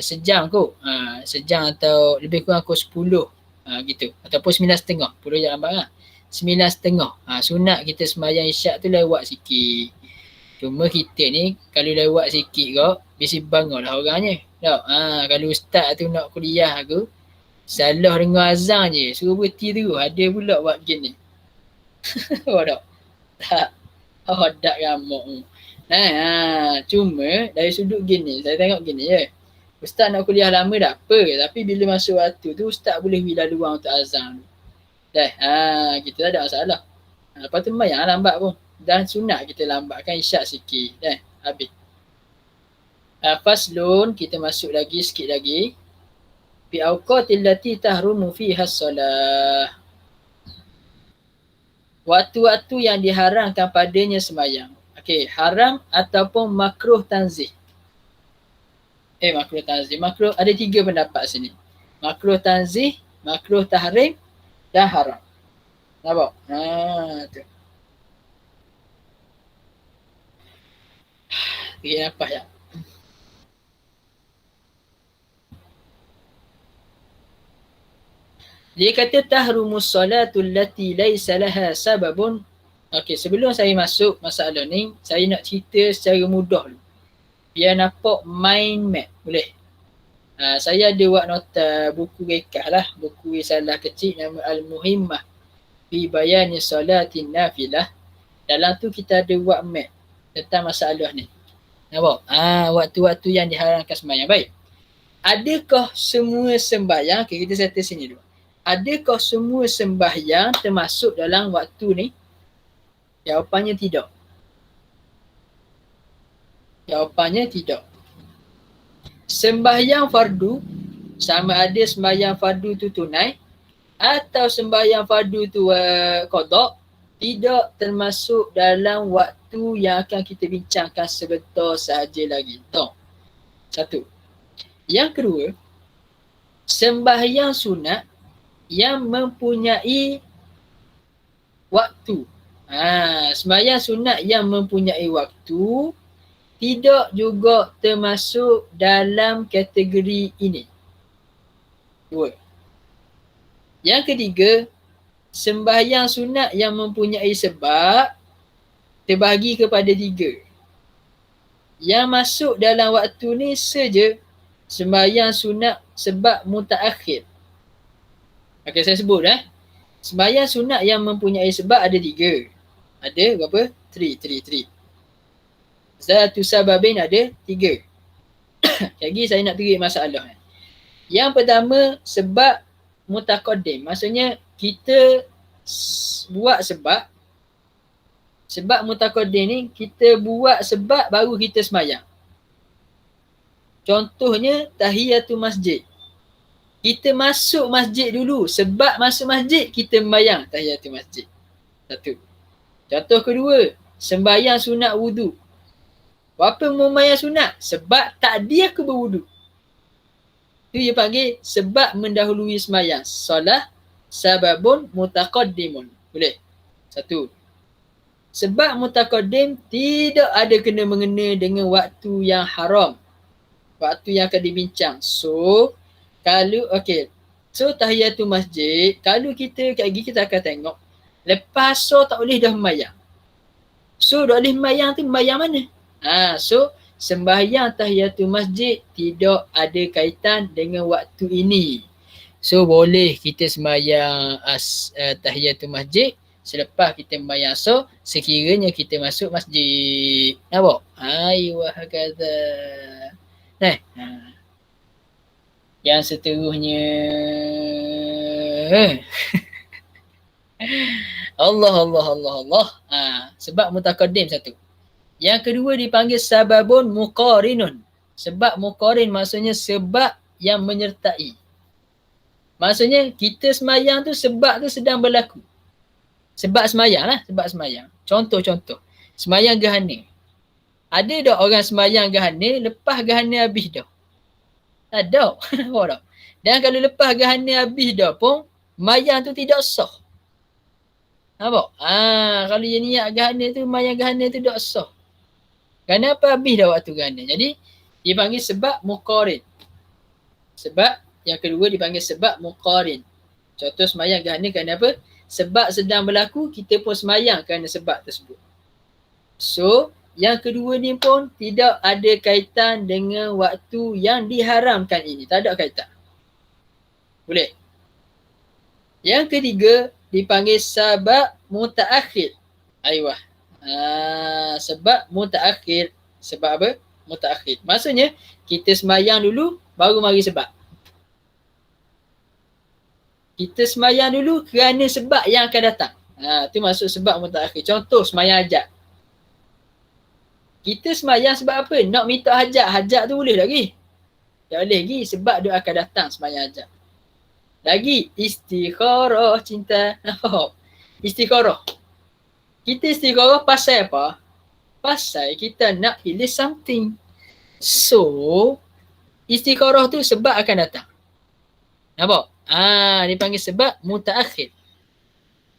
sejam kot. Sejam atau lebih kurang pukul 10 gitu. Ataupun 9.30. Puluh jangan lambat lah. 9.30. Sunat kita sembahyang isyak tu lewat sikit. Cuma kita ni kalau lewat sikit kot, mesti bangun lah orangnya. Tak? Kalau ustaz tu nak kuliah aku, salah dengar azan je, suruh berhenti terus. Ada pula buat begini. Tak. Tak ramuk. Cuma dari sudut gini, saya tengok gini je. Ustaz nak kuliah lama tak apa, tapi bila masuk waktu tu ustaz boleh bila luang untuk azan. Kita tak ada masalah. Lepas tu main lambat pun. Dan sunat kita lambatkan isyak sikit. Habis. Faslun, kita masuk lagi sikit lagi. Fi awqatil lati tahrumu fiha as-salah. Waktu-waktu yang diharamkan padanya sembahyang. Okey, haram ataupun makruh tanzih. Makruh tanzih. Makruh ada 3 pendapat sini. Makruh tanzih, makruh tahrim dan haram. Nampak? Tu. Tarik nafas ya. Dia kata tahrumus salatul lati laysa laha sababun. Okey, sebelum saya masuk masalah ni, saya nak cerita secara mudah dulu. Biar nampak mind map. Boleh? Saya ada buat nota buku rekah lah. Buku risalah kecil nama Al-Muhimmah fi bayani salatin nafilah. Dalam tu kita ada buat map tentang masalah ni. Nampak? Waktu-waktu yang diharamkan sembahyang. Baik. Adakah semua sembahyang, okay, kita settle sini dulu. Adakah semua sembahyang termasuk dalam waktu ni? Jawapannya tidak. Jawapannya tidak. Sembahyang fardu, sama ada sembahyang fardu tu tunai atau sembahyang fardu tu qada, tidak termasuk dalam waktu yang akan kita bincangkan sebentar sahaja lagi. Tahu? Satu. Yang kedua, sembahyang sunat yang mempunyai waktu. Sembahyang sunat yang mempunyai waktu tidak juga termasuk dalam kategori ini. Dua. Yang ketiga, sembahyang sunat yang mempunyai sebab terbahagi kepada 3. Yang masuk dalam waktu ni saja sembahyang sunat sebab mutaakhir. Okey, saya sebut sembahyang sunat yang mempunyai sebab ada 3. Ada berapa? 3. Zatu sababin ada 3. Lagi saya nak terik masalah. Yang pertama, sebab mutaqaddim. Maksudnya kita buat sebab mutaqaddim ni kita buat sebab baru kita sembahyang. Contohnya tahiyatul masjid. Kita masuk masjid dulu. Sebab masuk masjid, kita sembahyang tahiyatul masjid. Satu. Contoh kedua, sembahyang sunat wudu. Apa membayang sunat? Sebab tadi aku berwudu. Itu dia panggil sebab mendahului sembahyang. Solah sababun mutaqaddimun. Boleh? Satu. Sebab mutaqaddim tidak ada kena-mengena dengan waktu yang haram. Waktu yang akan dibincang. So, kalau, so tahiyatul masjid, kalau kita kat lagi kita akan tengok, lepas so tak boleh dah sembahyang. So, tak boleh sembahyang tu, sembahyang mana? So, sembahyang tahiyatul masjid tidak ada kaitan dengan waktu ini. So, boleh kita sembahyang tahiyatul masjid selepas kita sembahyang so, sekiranya kita masuk masjid. Nampak? Ayuh hakadha. Yang seterusnya. Allah. Sebab mutaqaddim satu. Yang kedua dipanggil sababun muqarinun. Sebab muqarin maksudnya sebab yang menyertai. Maksudnya kita semayang tu sebab tu sedang berlaku. Sebab semayang lah, sebab semayang. Contoh. Semayang gerhana. Ada tak orang semayang gerhana, lepas gerhana habis dah? Tak ada. Dan kalau lepas gerhana habis dah pun, semayang tu tidak sah. Nampak? Kalau yang niat gerhana tu, semayang gerhana tu tak sah. Kenapa habis dah waktu gerhana? Jadi, dipanggil sebab muqarin. Sebab yang kedua dipanggil sebab muqarin. Contoh semayang gerhana kenapa? Sebab sedang berlaku, kita pun semayang kerana sebab tersebut. So, yang kedua ni pun tidak ada kaitan dengan waktu yang diharamkan ini. Tak ada kaitan. Boleh? Yang ketiga dipanggil sabab mutaakhir. Ayuh. Sebab mutaakhir. Sebab apa? Mutaakhir. Maksudnya, kita semayang dulu, baru mari sebab. Kita semayang dulu kerana sebab yang akan datang. Itu maksud sebab mutaakhir. Contoh, semayang hajat. Kita semayang sebab apa? Nak minta hajat. Hajat tu boleh lagi. Tak boleh lagi sebab dia akan datang semayang hajat. Lagi, istikharah cinta. Istikharah. Kita istikharah pasal apa? Pasal kita nak pilih something. So, istikharah tu sebab akan datang. Nampak? Dipanggil sebab mutaakhir.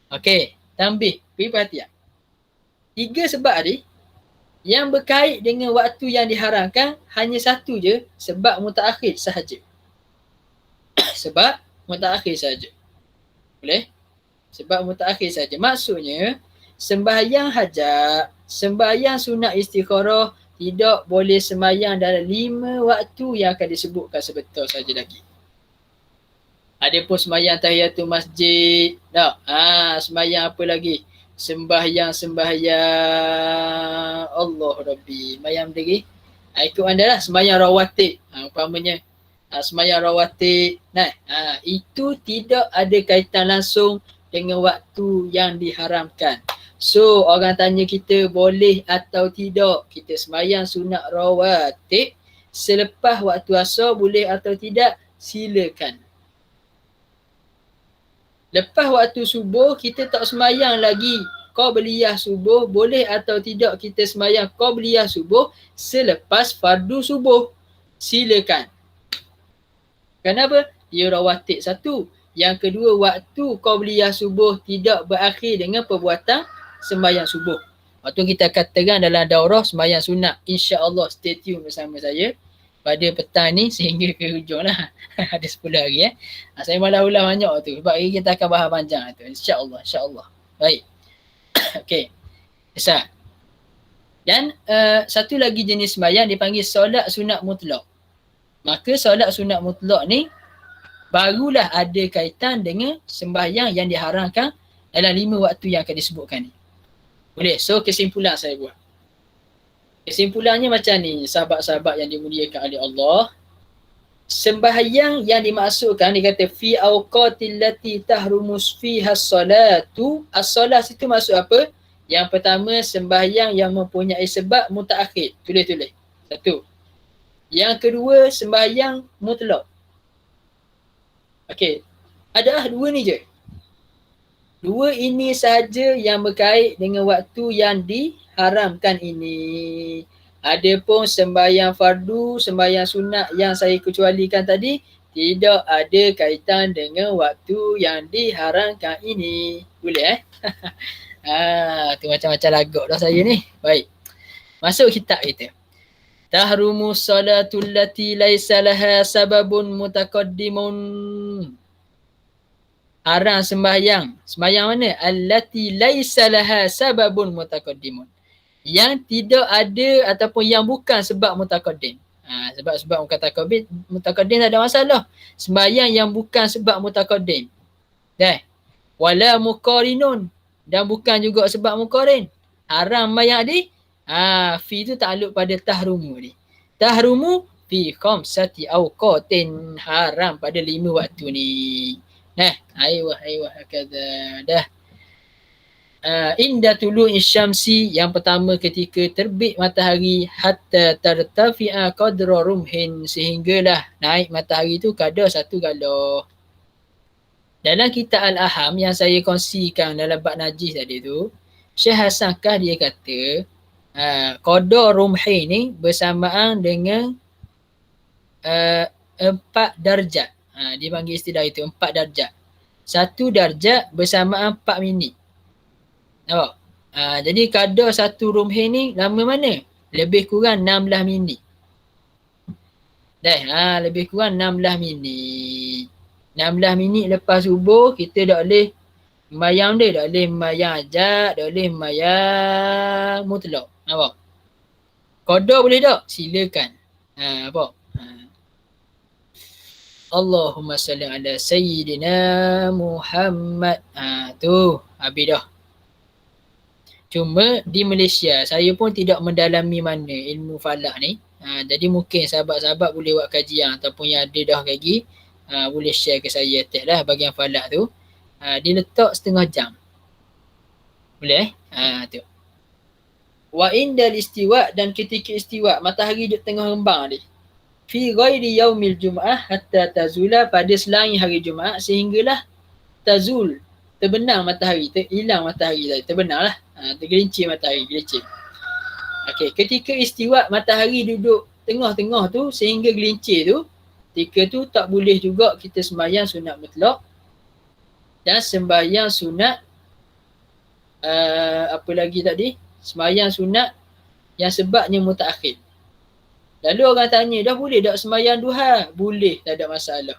Okey, tambih. Beri perhatian. 3 sebab tadi yang berkait dengan waktu yang diharamkan hanya satu je, sebab mutaakhir sahaja. Sebab mutaakhir sahaja. Boleh? Sebab mutaakhir sahaja. Maksudnya, sembahyang hajat, sembahyang sunat istikharah tidak boleh sembahyang dalam 5 waktu yang akan disebutkan sebetul saja lagi. Ada pun sembahyang tahiyatul masjid. Sembahyang apa lagi? Sembahyang Allah Rabbi. Sembahyang lagi. Ikut anda lah. Sembahyang rawatib. Umpamanya. Sembahyang rawatib. Itu tidak ada kaitan langsung dengan waktu yang diharamkan. So, orang tanya kita boleh atau tidak kita sembahyang sunat rawatib selepas waktu asar, boleh atau tidak? Silakan. Lepas waktu subuh, kita tak sembahyang lagi qabliyah subuh, boleh atau tidak kita sembahyang qabliyah subuh selepas fardu subuh? Silakan. Kenapa? Ia rawatib satu. Yang kedua, waktu qabliyah subuh tidak berakhir dengan perbuatan sembahyang subuh. Waktu kita akan terang dalam daurah sembahyang sunat. InsyaAllah stay tune bersama saya pada petang ni sehingga ke hujung lah. Ada 10 hari saya malah ulang banyak tu. Sebab hari kita akan bahas panjang tu. InsyaAllah. Baik. Okey. Besar. Dan satu lagi jenis sembahyang dipanggil solat sunat mutlak. Maka solat sunat mutlak ni barulah ada kaitan dengan sembahyang yang diharamkan dalam 5 waktu yang akan disebutkan ni. Boleh? So kesimpulan saya buat. Kesimpulannya macam ni, sahabat-sahabat yang dimuliakan oleh Allah. Sembahyang yang dimaksudkan, dia kata fi awqatil lati tahrumus fiha as-salatu. As-salat itu maksud apa? Yang pertama, sembahyang yang mempunyai sebab mutaakhir. Tulis. Satu. Yang kedua, sembahyang mutlak. Okey. Adalah dua ni je. Dua ini sahaja yang berkait dengan waktu yang diharamkan ini. Adapun sembahyang fardu, sembahyang sunat yang saya kecualikan tadi, tidak ada kaitan dengan waktu yang diharamkan ini. Boleh tu macam-macam lagak dah saya ni. Baik. Masuk kitab kita. Tahrumu salatul lati laisa laha sababun mutaqaddimun. Haram sembahyang. Sembahyang mana? Allati laisa laha sababun mutaqaddimun. Yang tidak ada ataupun yang bukan sebab mutaqaddim. Sebab mutaqaddim tak ada masalah. Sembahyang yang bukan sebab mutaqaddim. Dah. Wala muqarinun. Dan bukan juga sebab muqarin. Haram sembahyang ni. Fi tu takluk pada tahrumu ni. Tahrumu fi khamsati awqatin. Haram pada 5 waktu ni. Aywa kata dah. Inda tulu'i syamsi, yang pertama ketika terbit matahari, hatta tartafi'a qadra rumhin, sehinggalah naik matahari tu kadar 1 galah. Dalam kitab Al-Aham yang saya kongsikan dalam bab najis tadi tu, Syekh Hasan Kah dia kata qadar rumhin ni bersamaan dengan 4 darjat. Dia panggil istilah itu 4 darjat. 1 darjat bersamaan 4 minit. Nampak? Jadi kadar 1 rumhin ni lama mana? Lebih kurang 16 minit. Lebih kurang 16 minit. 16 minit lepas subuh kita tak boleh sembahyang dia. Tak boleh sembahyang ajak, tak boleh sembahyang mutlak. Nampak? Qadar boleh tak? Silakan. Apa? Allahumma salli ala Sayyidina Muhammad. Tu habis dah. Cuma di Malaysia, saya pun tidak mendalami mana ilmu falak ni. Jadi mungkin sahabat-sahabat boleh buat kajian ataupun yang ada dah lagi, boleh share ke saya atas lah bahagian falak tu. Dia letak setengah jam. Boleh tu. Wa indal istiwa, dan ketika istiwa, matahari duduk tengah rembang ni. Fi ghairi yaumil jum'ah hatta tazula, pada selain hari Jumaat sehinggalah tazul, terbenam matahari, hilang matahari tadi, terbenam lah. Tergelincir matahari, gelincir. Okey, ketika istiwa matahari duduk tengah-tengah tu sehingga gelincir tu, ketika tu tak boleh juga kita sembahyang sunat mutlak dan sembahyang sunat apa lagi tadi? Sembahyang sunat yang sebabnya mutaakhir. Lalu orang tanya, dah boleh tak sembahyang duha? Boleh, tak ada masalah.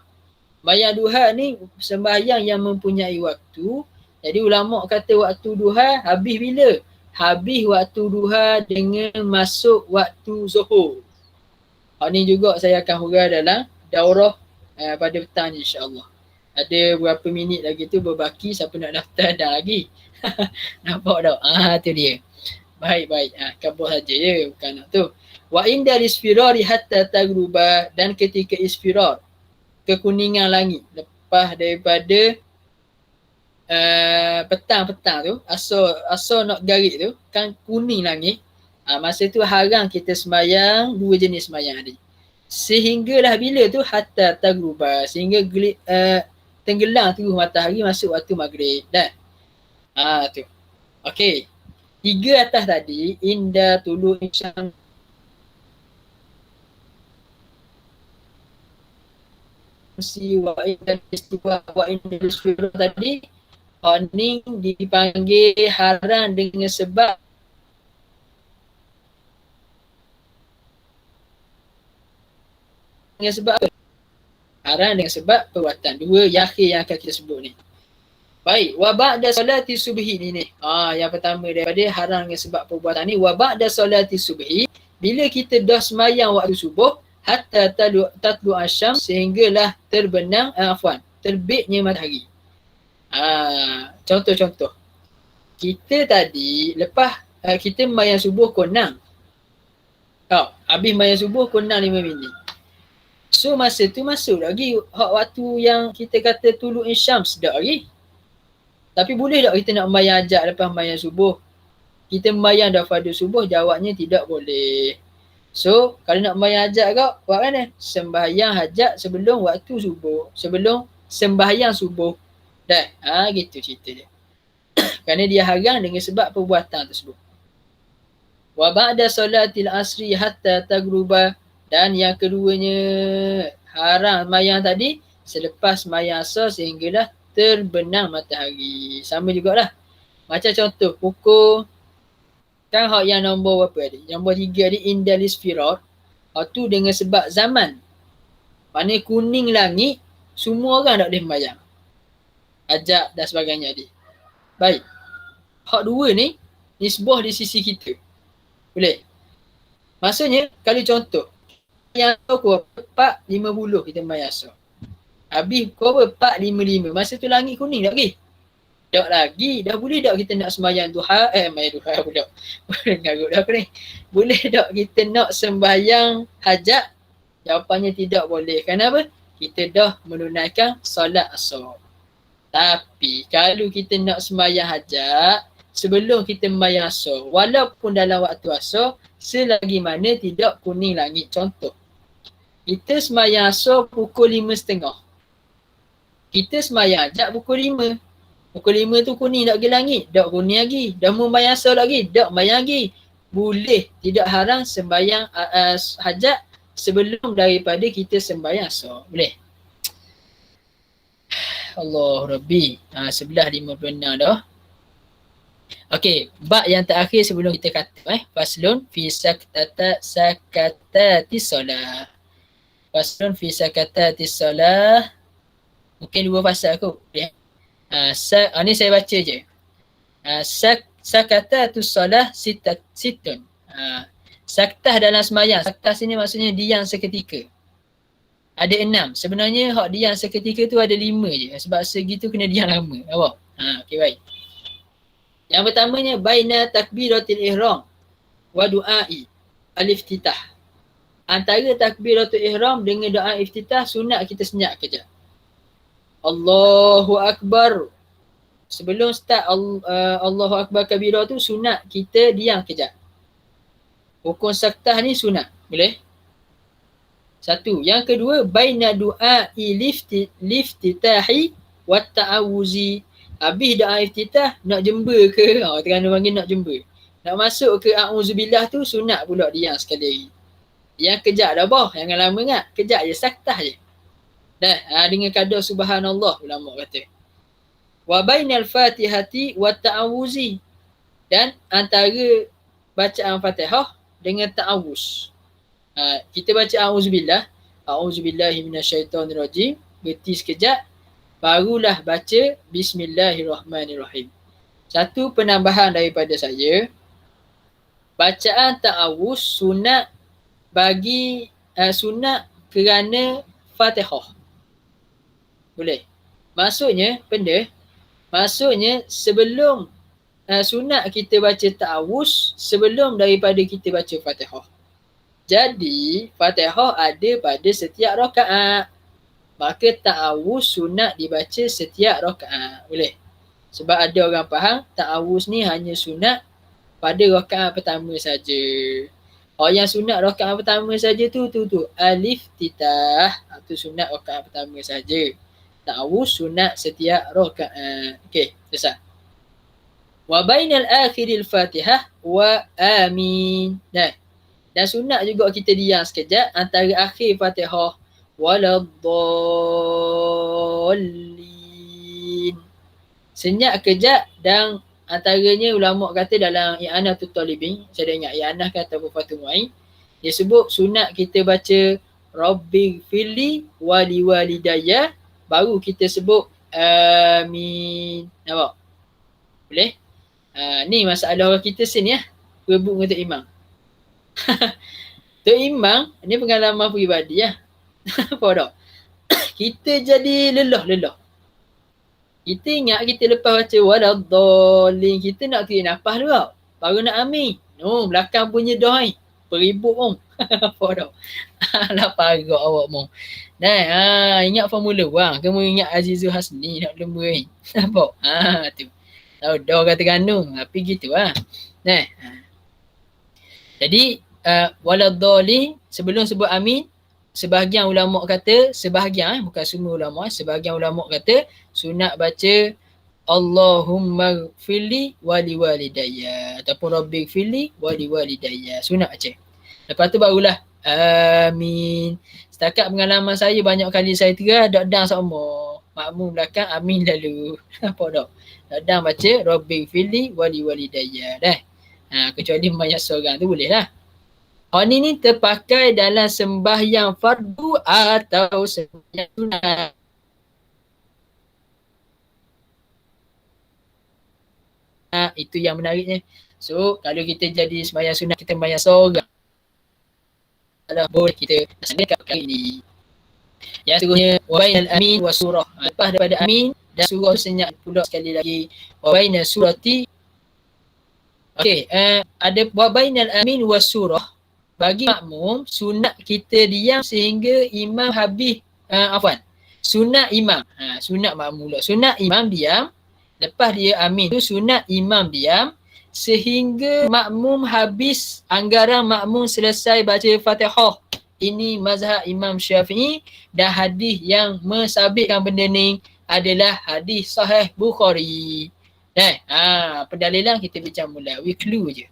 Sembahyang duha ni sembahyang yang mempunyai waktu. Jadi ulama kata waktu duha habis bila? Habis waktu duha dengan masuk waktu zuhur. Ni juga saya akan huraikan dalam daurah pada petang insya-Allah. Ada berapa minit lagi tu berbaki, siapa nak daftar dah lagi. Nampak tak? Tu dia. Baik. Kabur saja ya, bukan nak tu. Wa inda isfirari hatta taghruba, dan ketika isfirar, kekuningan langit lepas daripada petang-petang tu, asar nak garik tu kan kuning langit. Masa tu haram kita sembahyang 2 jenis sembahyang tadi. Sehinggalah bila tu hatta taghruba, sehingga tenggelam tu matahari masuk waktu maghrib dah. Tu. Okey. 3 atas tadi, inda tulu'i syams wa inda istiwa wa inda isfirah tadi, ni dipanggil haram dengan sebab apa? Haram dengan sebab perbuatan. 2 yakhir yang akan kita sebut ni. Baik, wa ba'da solati subhi ni. Yang pertama daripada haram dengan sebab perbuatan ni, wa ba'da solati subhi, bila kita dah sembahyang waktu subuh, hatta tatlu asyam, sehinggalah terbitnya matahari. Contoh. Kita tadi lepas kita sembahyang subuh pukul 6. Habis sembahyang subuh pukul 6:05. So masa tu masuk lagi waktu yang kita kata tulu'i syams dah lagi. Tapi boleh tak kita nak sembahyang ajak lepas sembahyang subuh? Kita sembahyang dah fardu subuh? Jawabnya tidak boleh. So, kalau nak sembahyang hajat kau, buat mana? Sembahyang hajat sebelum waktu subuh. Sebelum sembahyang subuh. Dah, gitu cerita dia. Kerana dia haram dengan sebab perbuatan tersebut. Wa ba'da solatil asri hatta tagruba. Dan yang keduanya, haram sembahyang tadi, selepas sembahyang asar sehinggalah terbenam matahari. Sama jugalah. Macam contoh, pukul kan hak yang nombor berapa tadi? Nombor 3 ni indalis firat. Tu dengan sebab zaman. Maknanya kuning langit, semua orang tak boleh sembahyang. Ajak dan sebagainya tadi. Baik. Hak dua ni, nisbah di sisi kita. Boleh? Maksudnya, kalau contoh, yang pukul 4.50 kita sembahyang asar. Habis pukul 4.55. Masa tu langit kuning tak lagi? Tak lagi. Dah boleh tak kita nak sembahyang duha? Sembahyang duha pula. Boleh ngarut dah aku ni. Boleh tak kita nak sembahyang hajat? Jawapannya tidak boleh. Kenapa? Kita dah menunaikan solat asar. Tapi kalau kita nak sembahyang hajat, sebelum kita sembahyang asar, walaupun dalam waktu asar, selagi mana tidak kuning langit. Contoh, kita sembahyang asar pukul 5.30. Kita sembahyang hajat pukul 5. Pukul 5 tu kuning tak lagi langit. Tak kuning lagi. Dah mau sembahyang asar lagi. Tak sembahyang lagi. Boleh. Tidak haram sembahyang hajat sebelum daripada kita sembahyang asar. Boleh. Allah Rabbi. 11.56 dah. Okey, bab yang terakhir sebelum kita kata faslun fi sakatati solah. Faslun fi sakatati solah. Mungkin dua fasal aku. Boleh. Ni saya baca je. Sakatatu solah situn. Saktah dalam semayang. Saktah sini maksudnya diam seketika. Ada 6. Sebenarnya hak diam seketika tu ada 5 je. Sebab segitu kena diam lama. Awak? Okey, baik. Yang pertamanya, baina takbiratul ihram wa du'ai al-iftitah. Antara takbiratul ihram dengan doa iftitah, sunat kita senyap kejap. Allahu Akbar. Sebelum start Allahu Akbar kabirah tu, sunat kita diam kejap. Hukum saktah ni sunat. Boleh? Satu. Yang kedua, baina du'ai liftitahi wa ta'awuzi. Habis doa iftitah, nak jember ke? Terengganu panggil nak jember. Nak masuk ke a'udzubillah tu, sunat pula diam sekali lagi. Yang kejap dah boh. Jangan lama ingat. Kejap je, saktah je. Dah, dengan kadar subhanallah ulama kata. Wa bainal fatihati wa ta'awuzi. Dan antara bacaan Fatihah dengan ta'awuz. Kita baca a'udzubillah. A'udzubillahi minasyaitonirrajim. Berhenti sekejap. Barulah baca bismillahirrahmanirrahim. Satu penambahan daripada saya. Bacaan ta'awuz sunat bagi sunat kerana Fatihah. Boleh. Maksudnya, maksudnya sebelum sunat kita baca ta'awuz sebelum daripada kita baca Fatihah. Jadi, Fatihah ada pada setiap rakaat. Maka ta'awuz sunat dibaca setiap rakaat. Boleh. Sebab ada orang faham ta'awuz ni hanya sunat pada rakaat pertama saja. Yang sunat rakaat pertama saja tu alif titah. Itu sunat rakaat pertama saja. Ta'awuz sunat setiap rakaat. Okey, selesai. Wa bainal akhiril Fatihah wa amin. Dan sunat juga kita diam sekejap antara akhir Fatihah waladdallin. Senyap kejap dan antaranya ulama kata dalam i'anatul talibin, saya dah ingat i'anah kan ataupun Fathul Mu'in, dia sebut sunat kita baca Rabbighfirli wa liwalidayya, baru kita sebut amin. Nampak? Boleh? Ni masalah orang kita sini ya. Berebut dengan Tok Imam. Tok Imam, ni pengalaman peribadi ya. Apa tak? Kita jadi lelah. Kita ingat kita lepas baca waladdallin, kita nak kira nafas dulu tau. Baru nak amin. No, belakang punya dah ni. Peribut pun. Apa tak? Lah parah awak mau. Ingat formula bang. Kamu ingat Azizul Hasni nak lembu ni. Nampak? Tu. Tahu dah kata Terengganu. Tapi gitu lah. Jadi Waladhdallin, sebelum sebut amin, sebahagian ulama kata, sebahagian bukan semua ulama, sebahagian ulama kata sunat baca Allahumma gfirli wali walidayya ataupun rabbi gfirli wali walidayya. Sunat baca. Lepas tu barulah amin. Setakat pengalaman saya banyak kali saya terah dak-dak sama. Makmum belakang amin lalu. Apa dak? Dak-dak baca rabbi gfirli wali walidayya dah. Kecuali mayat seorang tu boleh lah. Ni terpakai dalam sembahyang fardu atau sembahyang sunat. Itu yang menariknya. So, kalau kita jadi sembahyang sunat, kita sembahyang seorang. Kalau boleh kita laksanakan kali ini. Yang seterusnya, wabainal amin wa surah. Lepas daripada amin dan surah senyap pula sekali lagi. Wabainal surati. Okey, ada wabainal amin wa surah. Bagi makmum, sunat kita diam sehingga imam habis, sunat imam. Sunat makmum pula. Sunat imam diam, lepas dia amin tu sunat imam diam sehingga makmum habis, anggaran makmum selesai baca Fatihah. Ini mazhab Imam Syafi'i dan hadis yang mensabitkan benda ni adalah hadis sahih Bukhari. Pendalilan kita bincang mula. We clue je.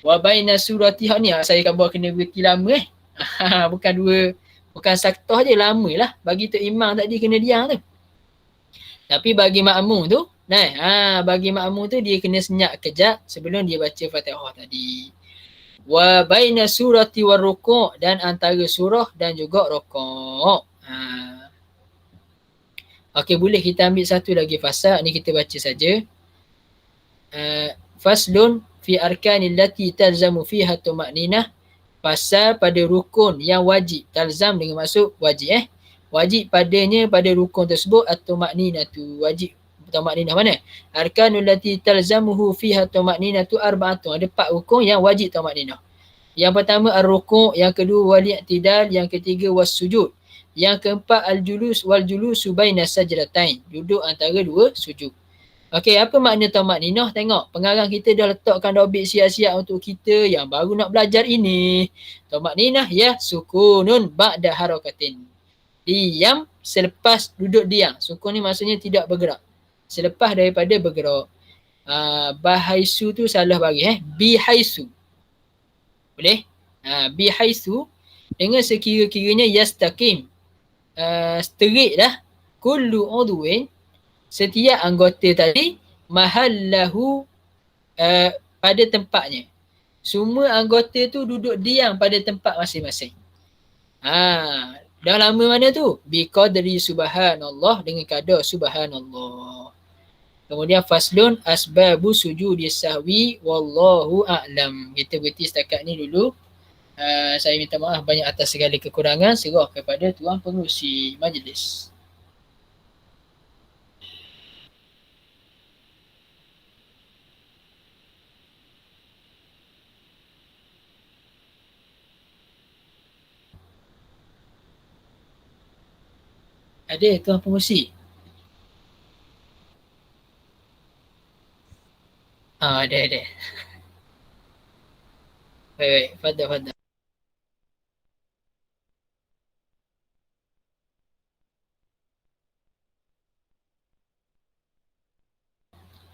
Wa baina suratihah ni saya khabar kena berhenti lama bukan saktah je, lama lah bagi tu imam tadi kena diam tu. Tapi bagi makmum tu bagi makmum tu dia kena senyap kejap sebelum dia baca Fatihah tadi. Wa baina surati war ruku', dan antara surah dan juga rukuk. Okey, boleh kita ambil satu lagi fasal ni, kita baca saja. Faslun fi arkanil lati talzamu fiha tuma'ninah, pasal pada rukun yang wajib, talzam dengan maksud wajib wajib padanya pada rukun tersebut at-tuma'ninah tu, wajib tuma'ninah mana? Arkanul lati talzamuhu fiha tuma'ninah tu arba'atun, ada 4 rukun yang wajib tuma'ninah. Yang pertama ar-ruku', yang kedua wal-i'tidal, yang ketiga was-sujud, yang keempat al-julus wal julusu baina sajdatain, duduk antara dua sujud. Okey, apa makna tamakninah? Tengok, pengarang kita dah letakkan dobit siap-siap untuk kita yang baru nak belajar ini. Tamakninah ya sukunun ba'da harakatin. Diam selepas duduk diam. Sukun ni maksudnya tidak bergerak. Selepas daripada bergerak. Bahaisu tu salah bagi. Bihaisu. Boleh? Bihaisu dengan sekira-kiranya yastaqim. Straight dah. Kullu udwin, setiap anggota tadi, mahallahu, pada tempatnya. Semua anggota tu duduk diam pada tempat masing-masing. Dah lama mana tu? Biqadri subhanallah, dengan kadar subhanallah. Kemudian faslun asbabu sujudi sahwi wallahu a'lam. Kita berhenti setakat ni dulu. Saya minta maaf banyak atas segala kekurangan. Serah kepada tuan pengerusi majlis. Ada tuan pengurusi? Ada. Baik, fadal.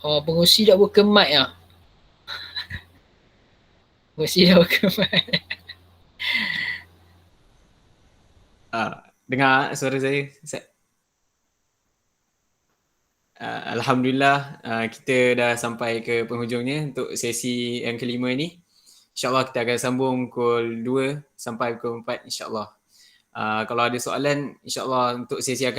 Pengurusi dah buka mic lah. Pengurusi dah buka mic. Dengar suara saya? Alhamdulillah, kita dah sampai ke penghujungnya untuk sesi yang kelima ni. InsyaAllah kita akan sambung pukul 2 sampai pukul 4 insyaAllah. Kalau ada soalan, insyaAllah untuk sesi akan